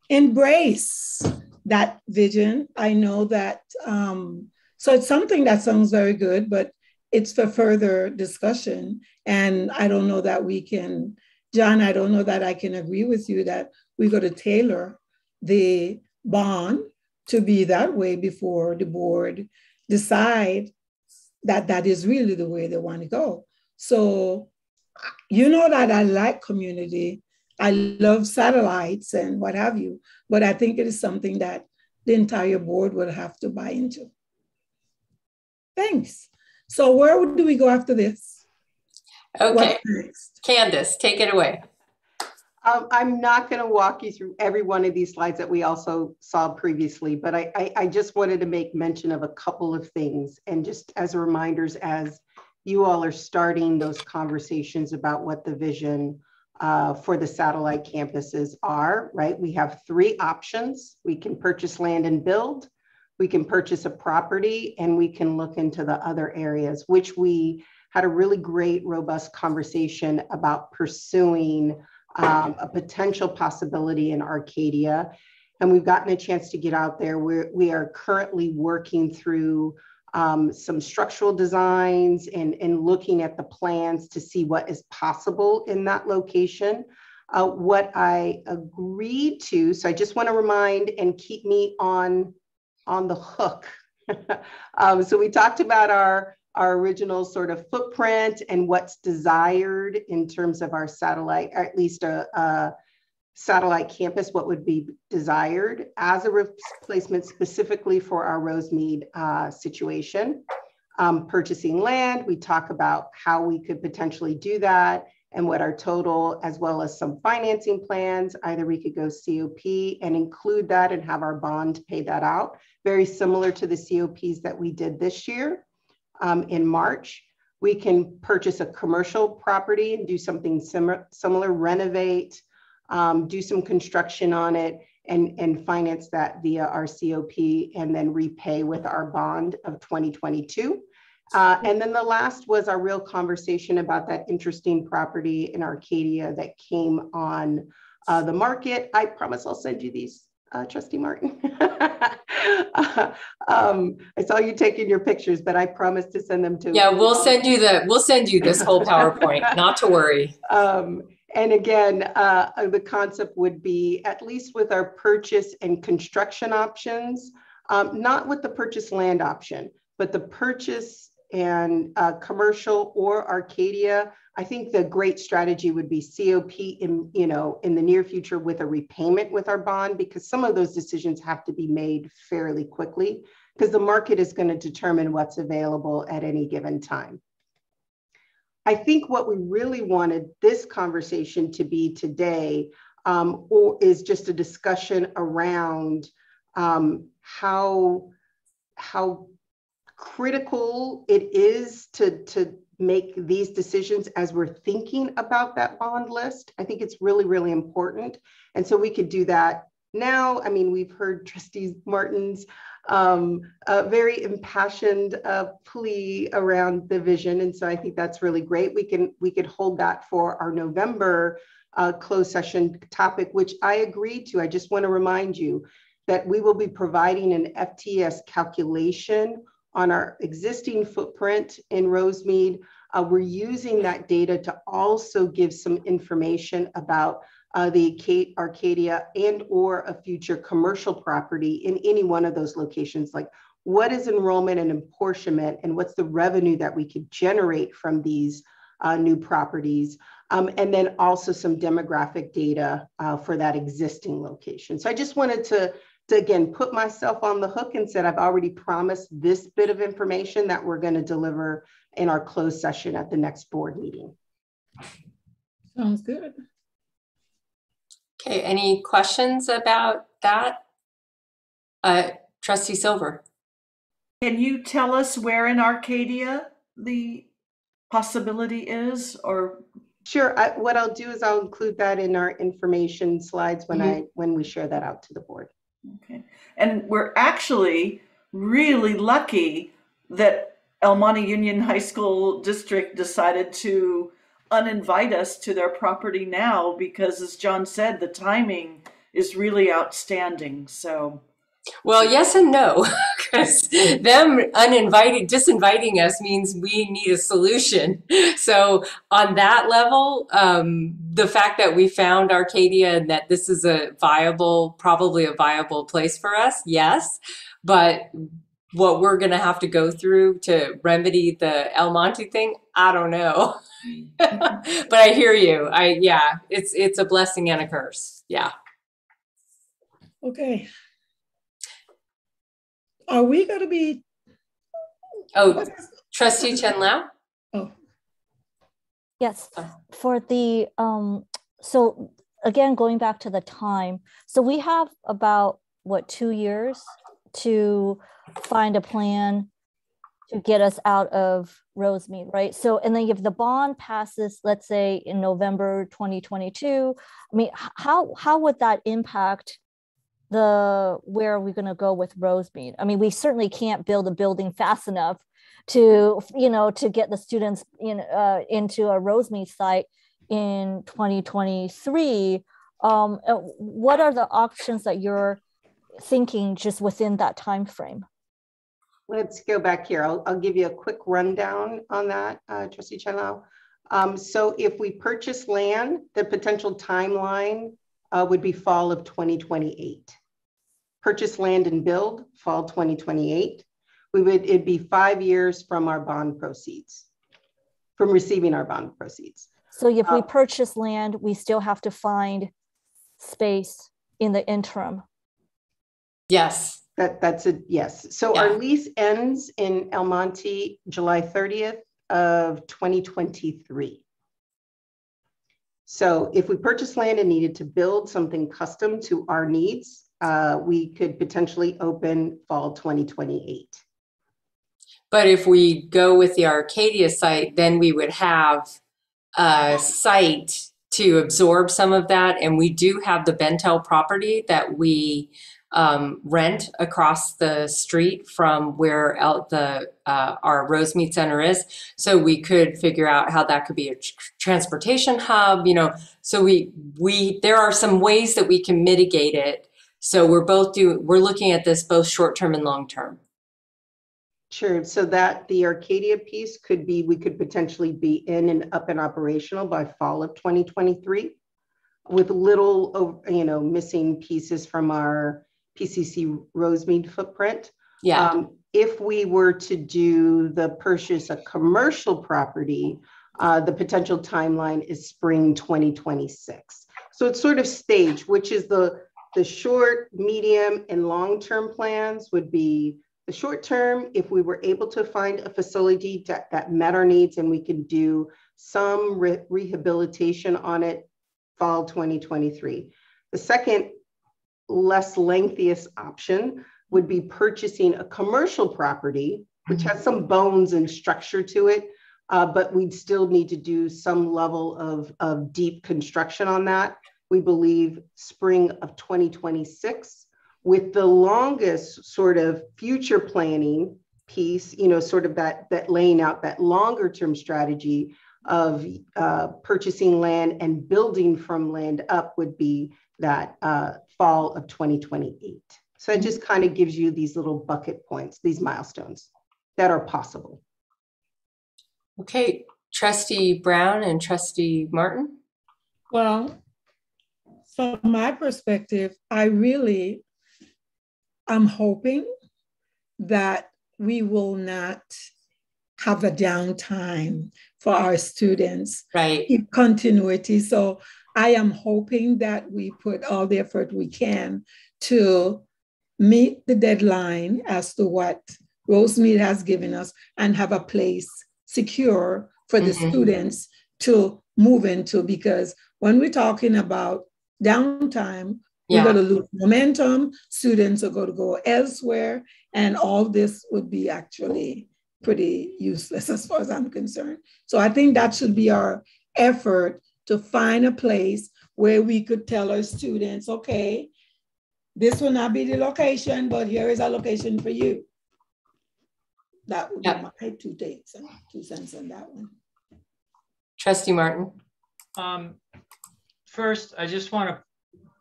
embrace that vision. I know that, so it's something that sounds very good, but it's for further discussion. And I don't know that we can, John, I don't know that I can agree with you that we got to tailor the bond to be that way before the board decide that that is really the way they want to go. So, that I like community. I love satellites and what have you, but I think it is something that the entire board will have to buy into. Thanks. So where do we go after this? Okay, Candace, take it away. I'm not going to walk you through every one of these slides that we also saw previously, but I just wanted to make mention of a couple of things. And just as a reminder, as you all are starting those conversations about what the vision for the satellite campuses are, right? We have 3 options. We can purchase land and build, we can purchase a property, and we can look into the other areas, which we had a really great, robust conversation about pursuing a potential possibility in Arcadia. And we've gotten a chance to get out there. We are currently working through some structural designs and looking at the plans to see what is possible in that location. What I agreed to, so I just want to remind and keep me on the hook. So we talked about our original sort of footprint and what's desired in terms of our satellite, or at least a satellite campus, what would be desired as a replacement specifically for our Rosemead situation. Purchasing land, we talk about how we could potentially do that and what our total, as well as some financing plans. Either we could go COP and include that and have our bond pay that out, very similar to the COPs that we did this year in March. We can purchase a commercial property and do something similar, renovate, do some construction on it, and finance that via our COP, and then repay with our bond of 2022. And then the last was our real conversation about that interesting property in Arcadia that came on the market. I promise I'll send you these, Trustee Martin. I saw you taking your pictures, but I promise to send them to. Yeah, we'll send you this whole PowerPoint, not to worry. And again, the concept would be, at least with our purchase and construction options, not with the purchase land option, but the purchase and commercial or Arcadia. I think the great strategy would be COP in the near future with a repayment with our bond, because some of those decisions have to be made fairly quickly because the market is going to determine what's available at any given time. I think what we really wanted this conversation to be today is just a discussion around how critical it is to make these decisions as we're thinking about that bond list. I think it's really, really important. And so we could do that now. I mean, we've heard Trustee Martin's a very impassioned plea around the vision. And so I think that's really great. We could hold that for our November closed session topic, which I agreed to. I just want to remind you that we will be providing an FTS calculation on our existing footprint in Rosemead. We're using that data to also give some information about the Arcadia and or a future commercial property in any one of those locations, like what is enrollment and apportionment and what's the revenue that we could generate from these new properties, and then also some demographic data for that existing location. So I just wanted to again, put myself on the hook and said, I've already promised this bit of information that we're going to deliver in our closed session at the next board meeting. Sounds good. Okay, any questions about that? Trustee Silver. Can you tell us where in Arcadia the possibility is, or? Sure. What I'll do is I'll include that in our information slides when we share that out to the board. Okay. And we're actually really lucky that El Monte Union High School District decided to uninvite us to their property now, because as John said, the timing is really outstanding. So, well, yes and no, because them disinviting us means we need a solution. So on that level, the fact that we found Arcadia and that this is probably a viable place for us, yes. But what we're going to have to go through to remedy the El Monte thing, I don't know. But I hear you. Yeah, it's a blessing and a curse. Yeah. Okay. Are we going to be? Oh, Trustee Chen Lau? Oh. Yes, for the, so again, going back to the time. So we have about, 2 years to find a plan to get us out of Rosemead, right? So, and then if the bond passes, let's say in November 2022, I mean, how would that impact where are we going to go with Rosemead? I mean, we certainly can't build a building fast enough to get the students into a Rosemead site in 2023. What are the options that you're thinking just within that time frame? Let's go back here. I'll give you a quick rundown on that, Trustee Chen-Lau. So if we purchase land, the potential timeline would be fall of 2028. Purchase land and build, fall 2028. It'd be 5 years from our bond proceeds, from receiving our bond proceeds. So if we purchase land, we still have to find space in the interim. Yes. That's a yes. So Yeah. Our lease ends in El Monte July 30th of 2023. So if we purchased land and needed to build something custom to our needs, we could potentially open fall 2028. But if we go with the Arcadia site, then we would have a site to absorb some of that. And we do have the Bentel property that we rent across the street from where our Rosemead Center is. So we could figure out how that could be a transportation hub, so there are some ways that we can mitigate it. So we're looking at this both short-term and long-term. Sure. So that the Arcadia piece we could potentially be in and up and operational by fall of 2023 with little, missing pieces from our PCC Rosemead footprint. Yeah. If we were to do the purchase of commercial property, the potential timeline is spring 2026. So it's sort of staged, which is the short, medium, and long-term plans would be the short term, if we were able to find a facility that met our needs and we could do some rehabilitation on it, fall 2023. The second, less lengthiest option would be purchasing a commercial property, which has some bones and structure to it, but we'd still need to do some level of deep construction on that. We believe spring of 2026. With the longest sort of future planning piece, sort of that laying out that longer term strategy of purchasing land and building from land up would be that fall of 2028. So it just kind of gives you these little bucket points, these milestones that are possible. Okay, Trustee Brown and Trustee Martin. Well, from my perspective, I'm hoping that we will not have a downtime for our students. Right. In continuity. So I am hoping that we put all the effort we can to meet the deadline as to what Rosemead has given us and have a place secure for the students to move into, because when we're talking about downtime, we're going to lose momentum, students are going to go elsewhere, and all this would be actually pretty useless as far as I'm concerned. So I think that should be our effort, to find a place where we could tell our students, okay, this will not be the location, but here is a location for you. That would be my 2 cents on that one. Trustee Martin. First, I just want to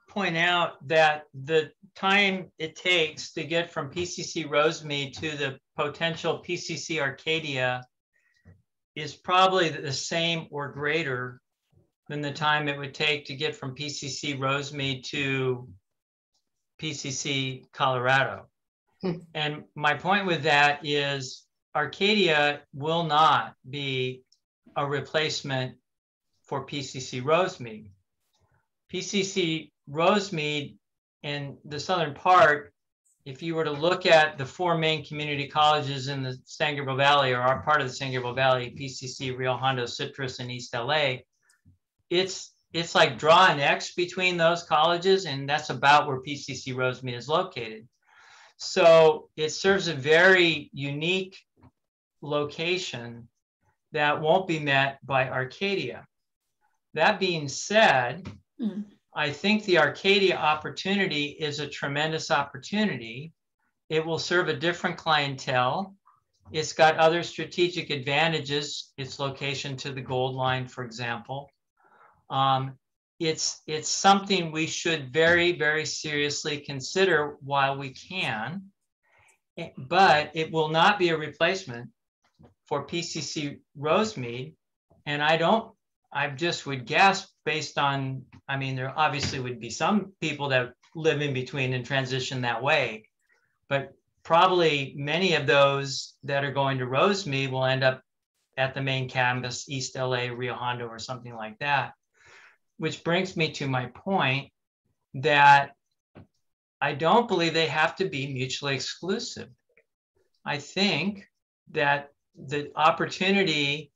point out that the time it takes to get from PCC Rosemead to the potential PCC Arcadia is probably the same or greater than the time it would take to get from PCC Rosemead to PCC Colorado. And my point with that is Arcadia will not be a replacement for PCC Rosemead. PCC Rosemead in the southern part, if you were to look at the 4 main community colleges in the San Gabriel Valley, or our part of the San Gabriel Valley, PCC, Rio Hondo, Citrus, and East LA, it's like draw an X between those colleges, and that's about where PCC Rosemead is located. So it serves a very unique location that won't be met by Arcadia. That being said, I think the Arcadia opportunity is a tremendous opportunity. It will serve a different clientele. It's got other strategic advantages, its location to the Gold Line, for example. It's something we should very, very seriously consider while we can, but it will not be a replacement for PCC Rosemead. And I just would guess based on, I mean, there obviously would be some people that live in between and transition that way, but probably many of those that are going to Rosemead will end up at the main campus, East LA, Rio Hondo, or something like that. Which brings me to my point that I don't believe they have to be mutually exclusive. I think that the opportunity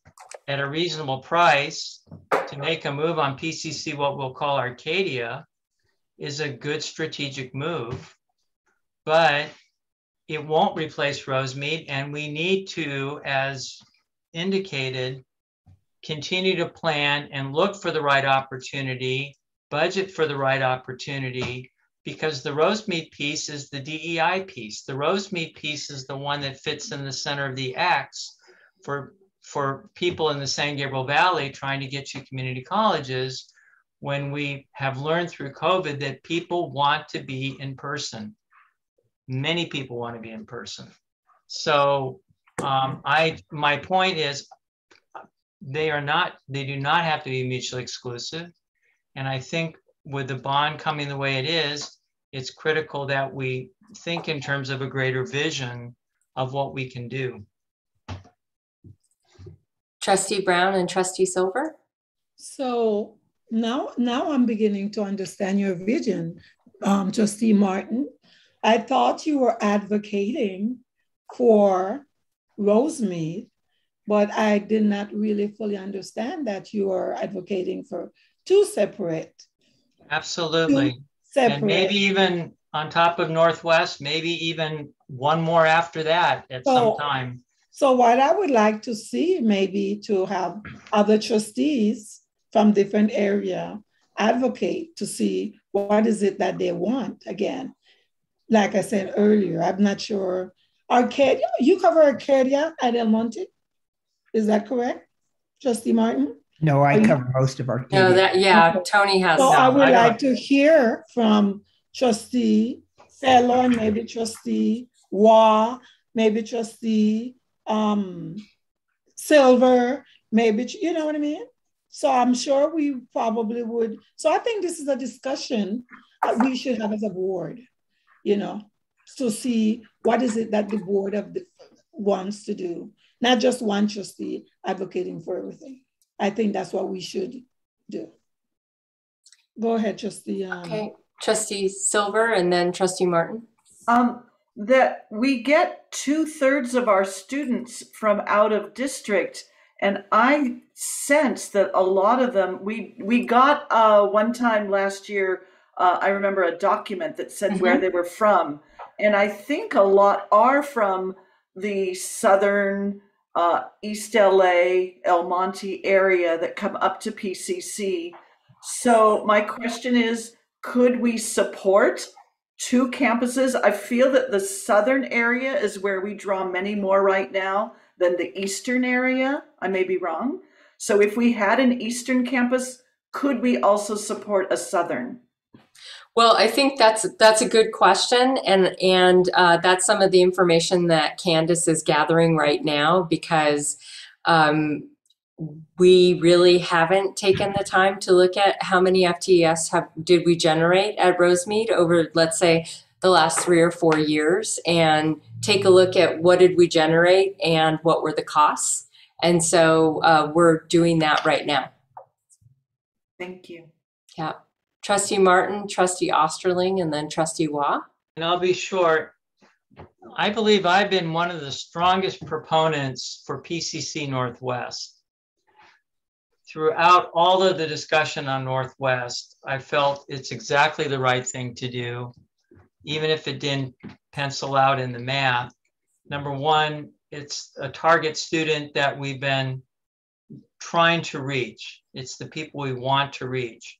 at a reasonable price to make a move on PCC, what we'll call Arcadia, is a good strategic move, but it won't replace Rosemead, and we need to, as indicated, continue to plan and look for the right opportunity, budget for the right opportunity, because the Rosemead piece is the DEI piece. The Rosemead piece is the one that fits in the center of the X for people in the San Gabriel Valley trying to get to community colleges, when we have learned through COVID that people want to be in person. Many people want to be in person. So my point is, they do not have to be mutually exclusive. And I think with the bond coming the way it is, it's critical that we think in terms of a greater vision of what we can do. Trustee Brown and Trustee Silver. So now I'm beginning to understand your vision, Trustee Martin. I thought you were advocating for Rosemead, but I did not really fully understand that you are advocating for 2 separate. Absolutely. 2 separate. And maybe even on top of Northwest, maybe even one more after that at some time. So what I would like to see, maybe to have other trustees from different area advocate to see what is it that they want. Again, like I said earlier, I'm not sure. Arcadia, you cover Arcadia at El Monte? Is that correct, Trustee Martin? No, I cover most of our. No, Tony has. So I would like to hear from Trustee Fellow and maybe Trustee Waugh, maybe Trustee Silver, maybe, you know what I mean? So I'm sure we probably would. So I think this is a discussion that we should have as a board, you know, to see what is it that the board wants to do. Not just one trustee advocating for everything. I think that's what we should do. Go ahead, Trustee. Okay, Trustee Silver and then Trustee Martin. that we get 2/3 of our students from out of district. And I sense that a lot of them, we got one time last year, I remember a document that said where they were from. And I think a lot are from the southern East LA, El Monte area that come up to PCC. So my question is, could we support 2 campuses? I feel that the southern area is where we draw many more right now than the eastern area. I may be wrong. So if we had an eastern campus, could we also support a southern? Well, I think that's a good question, and that's some of the information that Candace is gathering right now, because we really haven't taken the time to look at how many FTES did we generate at Rosemead over, let's say, the last 3 or 4 years, and take a look at what did we generate and what were the costs. And so we're doing that right now. Thank you. Yeah. Trustee Martin, Trustee Osterling, and then Trustee Waugh. And I'll be short. I believe I've been one of the strongest proponents for PCC Northwest. Throughout all of the discussion on Northwest, I felt it's exactly the right thing to do, even if it didn't pencil out in the math. Number one, it's a target student that we've been trying to reach. It's the people we want to reach.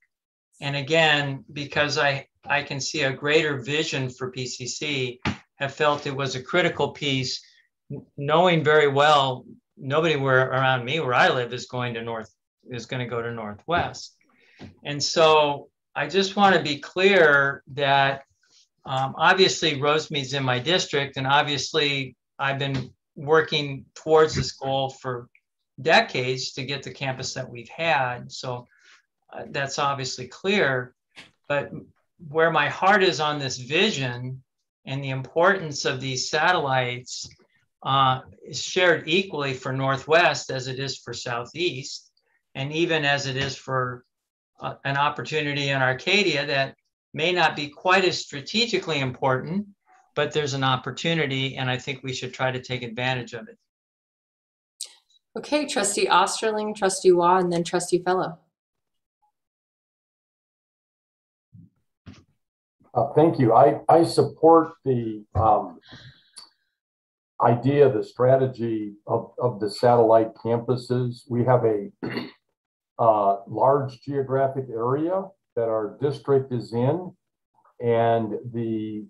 And again, because I can see a greater vision for PCC, have felt it was a critical piece, knowing very well nobody around me where I live is going to go to Northwest. And so I just want to be clear that obviously Rosemead's in my district, and obviously I've been working towards this goal for decades to get the campus that we've had. So that's obviously clear. But where my heart is on this vision and the importance of these satellites is shared equally for Northwest as it is for Southeast, and even as it is for an opportunity in Arcadia that may not be quite as strategically important, but there's an opportunity, and I think we should try to take advantage of it. Okay, Trustee Osterling, Trustee Waugh, and then Trustee Fellow. Thank you. I support the idea, the strategy of the satellite campuses. We have a large geographic area that our district is in, and the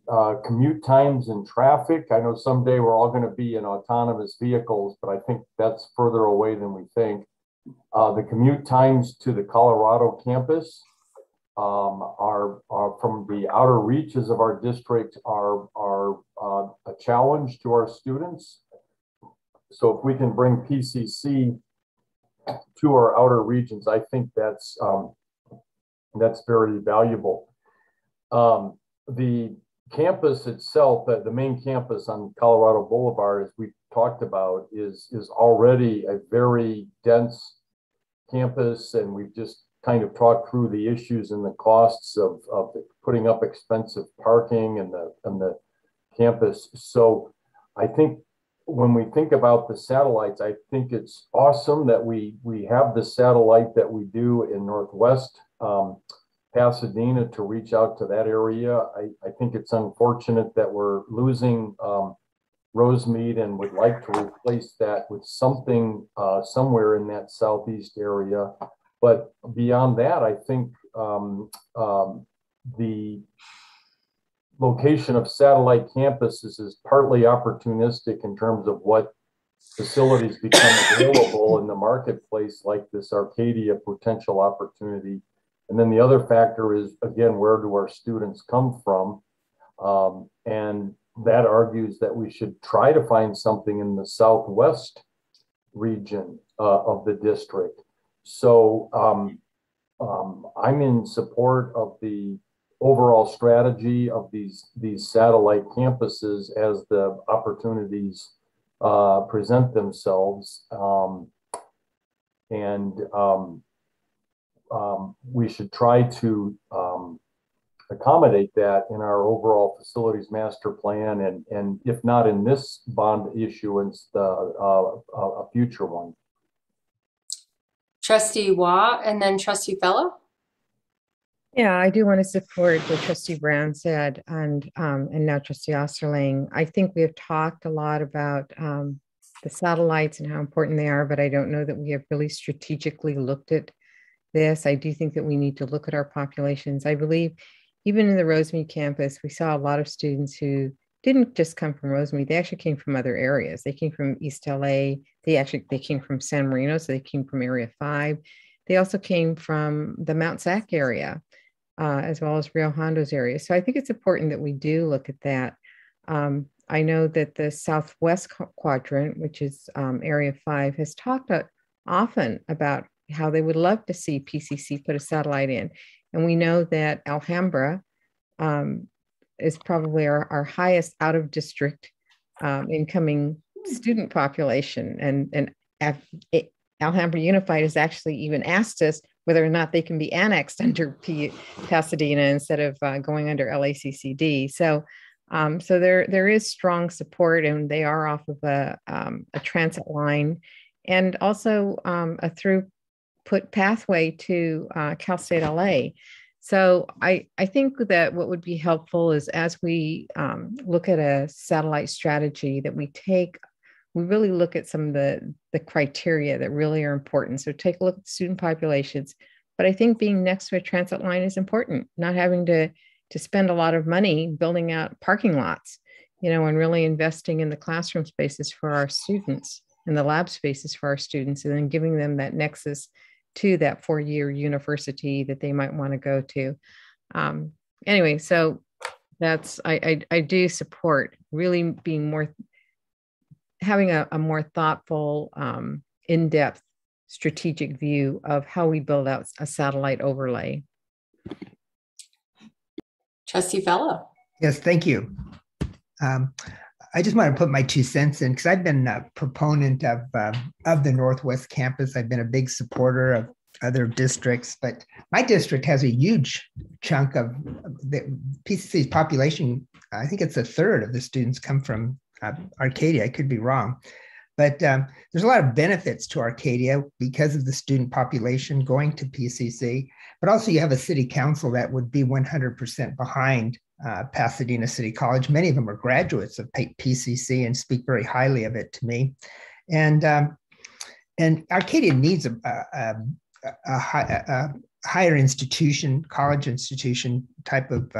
commute times and traffic. I know someday we're all going to be in autonomous vehicles, but I think that's further away than we think. The commute times to the Colorado campus are from the outer reaches of our district are a challenge to our students. So if we can bring PCC to our outer regions, I think that's very valuable. The campus itself, the main campus on Colorado Boulevard, as we talked about, is already a very dense campus, and we've just kind of talked through the issues and the costs of putting up expensive parking and the campus. So I think when we think about the satellites, I think it's awesome that we have the satellite that we do in Northwest Pasadena to reach out to that area. I think it's unfortunate that we're losing Rosemead and would like to replace that with something somewhere in that southeast area. But beyond that, I think the location of satellite campuses is partly opportunistic in terms of what facilities become available in the marketplace, like this Arcadia potential opportunity. And then the other factor is, again, where do our students come from? And that argues that we should try to find something in the southwest region of the district. So I'm in support of the overall strategy of these satellite campuses as the opportunities present themselves. We should try to accommodate that in our overall facilities master plan, and if not in this bond issuance, a future one. Trustee Waugh and then Trustee Fellow. Yeah, I do want to support what Trustee Brown said, and now Trustee Osterling. I think we have talked a lot about the satellites and how important they are, but I don't know that we have really strategically looked at this. I do think that we need to look at our populations. I believe even in the Rosemead campus, we saw a lot of students who didn't just come from Rosemead, they actually came from other areas. They came from East LA, they came from San Marino, so they came from Area 5. They also came from the Mount Sac area, as well as Rio Hondo's area. So I think it's important that we do look at that. I know that the Southwest quadrant, which is Area 5, has talked often about how they would love to see PCC put a satellite in. And we know that Alhambra is probably our highest out of district incoming student population. And Alhambra Unified has actually even asked us whether or not they can be annexed under Pasadena instead of going under LACCD. So there is strong support, and they are off of a transit line, and also a throughput pathway to Cal State LA. So I think that what would be helpful is, as we look at a satellite strategy, that we really look at some of the criteria that really are important. So take a look at student populations, but I think being next to a transit line is important, not having to spend a lot of money building out parking lots, and really investing in the classroom spaces for our students and the lab spaces for our students, and then giving them that nexus to that 4-year university that they might want to go to. Anyway, so I do support really having a more thoughtful, in-depth strategic view of how we build out a satellite overlay. Trustee Fellow. Yes, thank you. I just want to put my 2 cents in, because I've been a proponent of the Northwest campus. I've been a big supporter of other districts, but my district has a huge chunk of the PCC's population. I think it's 1/3 of the students come from Arcadia. I could be wrong, but there's a lot of benefits to Arcadia because of the student population going to PCC, but also you have a city council that would be 100% behind Pasadena City College. Many of them are graduates of PCC and speak very highly of it to me. And Arcadia needs a higher institution, college institution type of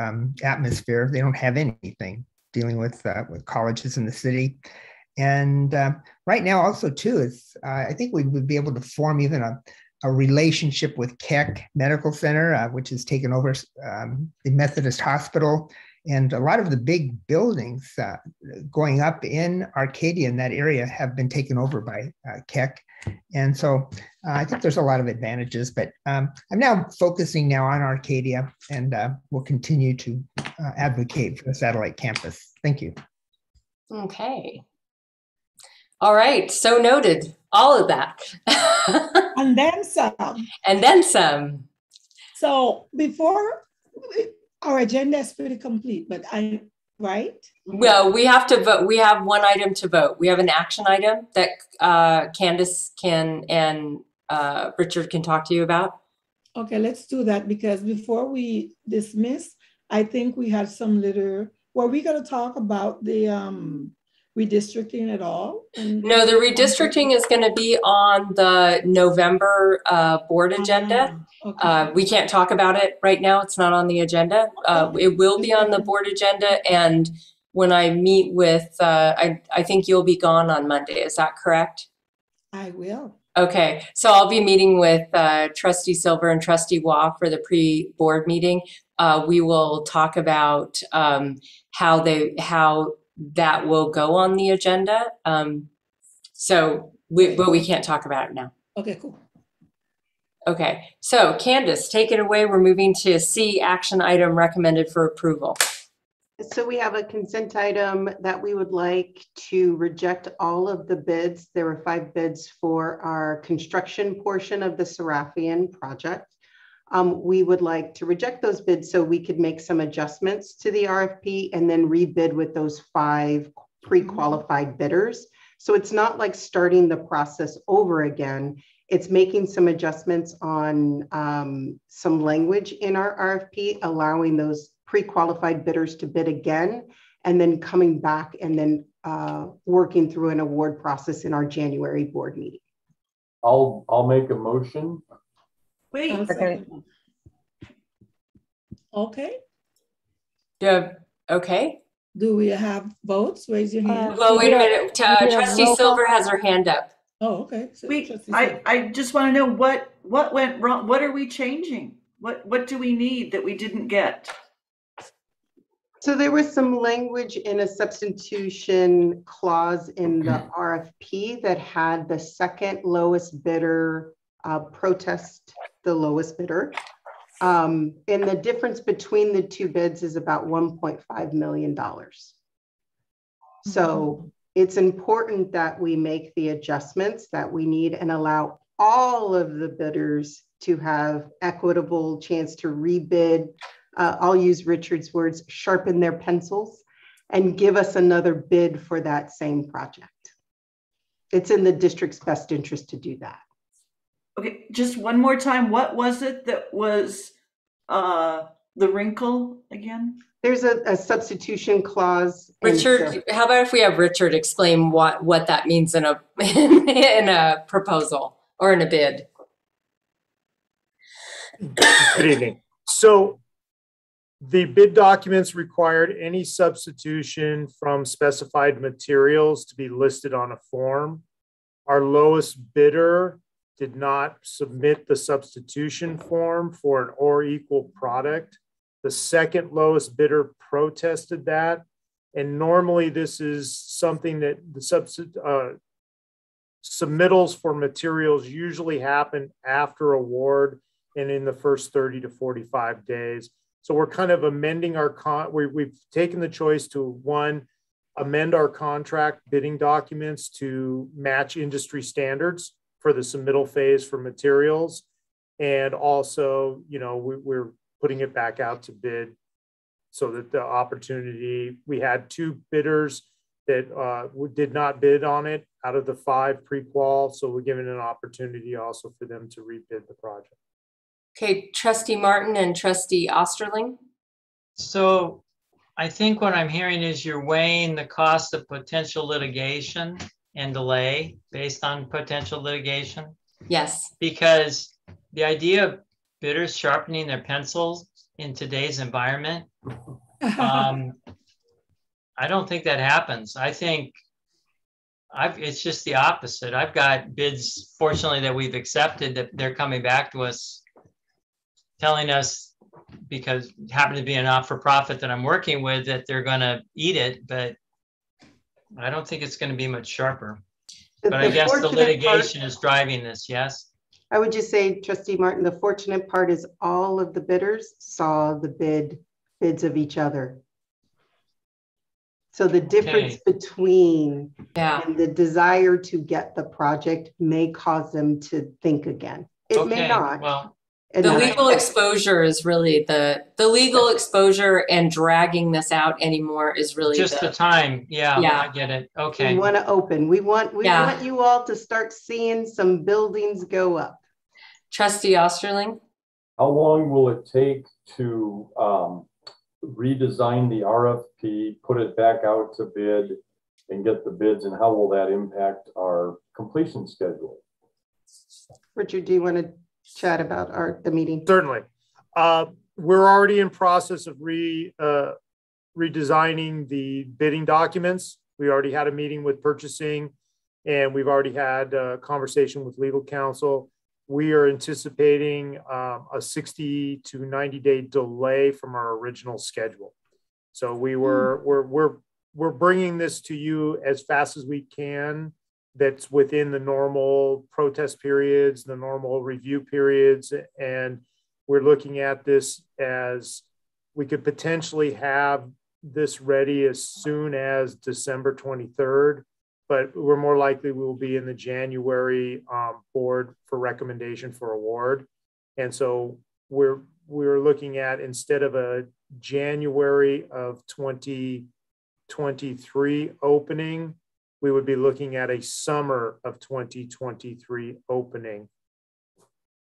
atmosphere. They don't have anything dealing with colleges in the city. And right now also too, is I think we would be able to form even a relationship with Keck Medical Center, which has taken over the Methodist Hospital, and a lot of the big buildings going up in Arcadia in that area have been taken over by Keck. And so I think there's a lot of advantages, but I'm now focusing now on Arcadia, and will continue to advocate for the satellite campus. Thank you. Okay. All right, so noted, all of that. And then some. And then some. So before, our agenda is pretty complete, but right? Well, we have to vote. We have one item to vote. We have an action item that Candace can and Richard can talk to you about. Okay, let's do that, because before we dismiss, I think we had some were we going to talk about the redistricting at all? No, the redistricting is going to be on the November board agenda. Okay. We can't talk about it right now. It's not on the agenda. It will be on the board agenda. And when I meet with, I think you'll be gone on Monday. Is that correct? I will. Okay. So I'll be meeting with Trustee Silver and Trustee Waugh for the pre-board meeting. We will talk about how that will go on the agenda. But we can't talk about it now. Okay, cool. Okay, so Candace, take it away. We're moving to C, action item recommended for approval. So we have a consent item that we would like to reject all of the bids. There were 5 bids for our construction portion of the Serafian project. we would like to reject those bids so we could make some adjustments to the RFP and then rebid with those 5 pre-qualified bidders. So it's not like starting the process over again. It's making some adjustments on some language in our RFP, allowing those pre-qualified bidders to bid again, and then coming back and then working through an award process in our January board meeting. I'll make a motion. Wait. Okay. Okay. Do we have votes? Raise your hand. Well, wait a minute. Trustee Silver has her hand up. Oh, okay. So Wait, I just want to know what went wrong. What are we changing? What do we need that we didn't get? So there was some language in a substitution clause in the RFP that had the second lowest bidder protest the lowest bidder. And the difference between the 2 bids is about $1.5 million. So it's important that we make the adjustments that we need and allow all of the bidders to have equitable chance to rebid. I'll use Richard's words, sharpen their pencils and give us another bid for that same project. It's in the district's best interest to do that. Okay, just one more time. What was it that was the wrinkle again? There's a substitution clause. Richard, how about if we have Richard explain what that means in a in a proposal or in a bid? Good evening. So the bid documents required any substitution from specified materials to be listed on a form. Our lowest bidder did not submit the substitution form for an or equal product. The second lowest bidder protested that. And normally this is something that the submittals for materials usually happen after award and in the first 30 to 45 days. So we're kind of amending our we've taken the choice to, one, amend our contract bidding documents to match industry standards for the submittal phase for materials. And also, you know, we're putting it back out to bid so that the opportunity, we had 2 bidders that did not bid on it out of the 5 pre-qual. So we're giving an opportunity also for them to rebid the project. Okay, Trustee Martin and Trustee Osterling. So I think what I'm hearing is you're weighing the cost of potential litigation and delay based on potential litigation. Yes. Because the idea of bidders sharpening their pencils in today's environment, I don't think that happens. I think it's just the opposite. I've got bids, fortunately, that we've accepted that they're coming back to us telling us, because it happened to be a not-for-profit that I'm working with, that they're going to eat it, but I don't think it's going to be much sharper. But I guess the litigation is driving this, yes? I would just say, Trustee Martin, the fortunate part is all of the bidders saw the bids of each other. So the difference between and the desire to get the project may cause them to think again. It may not. Well, the legal exposure is really the legal exposure, and dragging this out anymore is really just the time. Yeah, I get it. Okay. We want to open. We want you all to start seeing some buildings go up. Trustee Osterling? How long will it take to redesign the RFP, put it back out to bid, and get the bids, and how will that impact our completion schedule? Richard, do you want to chat about the meeting? Certainly. We're already in process of redesigning the bidding documents. We already had a meeting with purchasing, and we've already had a conversation with legal counsel. We are anticipating a 60 to 90-day delay from our original schedule. So we're bringing this to you as fast as we can. That's within the normal protest periods, the normal review periods. And we're looking at this as we could potentially have this ready as soon as December 23rd, but we're more likely we will be in the January board for recommendation for award. And so we're looking at, instead of a January of 2023 opening, we would be looking at a summer of 2023 opening.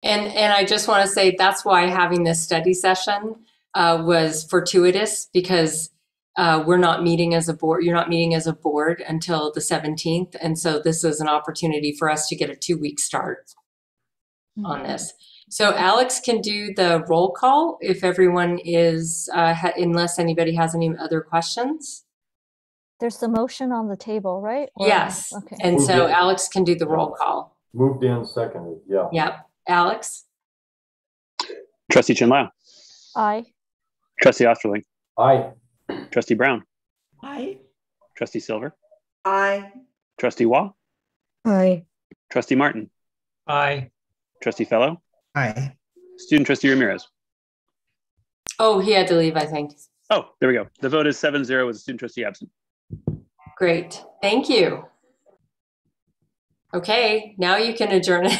And I just want to say that's why having this study session was fortuitous, because we're not meeting as a board. You're not meeting as a board until the 17th. And so this is an opportunity for us to get a 2-week start on this. So Alex can do the roll call if everyone is, unless anybody has any other questions. There's the motion on the table, right? Or, yes. Okay. And so Alex can do the roll call. Moved in, seconded. Yeah. Yep. Alex? Trustee Chinlau. Aye. Trustee Osterling. Aye. Trustee Brown. Aye. Trustee Silver. Aye. Trustee Waugh. Aye. Trustee Martin. Aye. Trustee Fellow. Aye. Student Trustee Ramirez. Oh, he had to leave, I think. Oh, there we go. The vote is 7-0 with the student trustee absent. Great. Thank you. Okay, now you can adjourn it.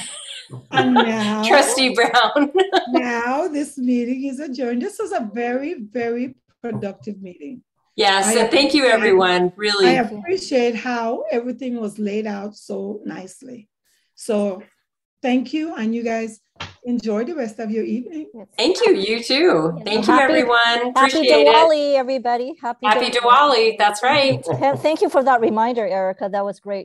And now, Trustee Brown. now this meeting is adjourned. This was a very, very productive meeting. Yes, and thank you, everyone. Really. I appreciate how everything was laid out so nicely. So thank you, and you guys enjoy the rest of your evening. Thank you. You too. Thank you, everyone. Happy Appreciate Diwali, everybody. Happy Diwali. That's right. Thank you for that reminder, Erica. That was great.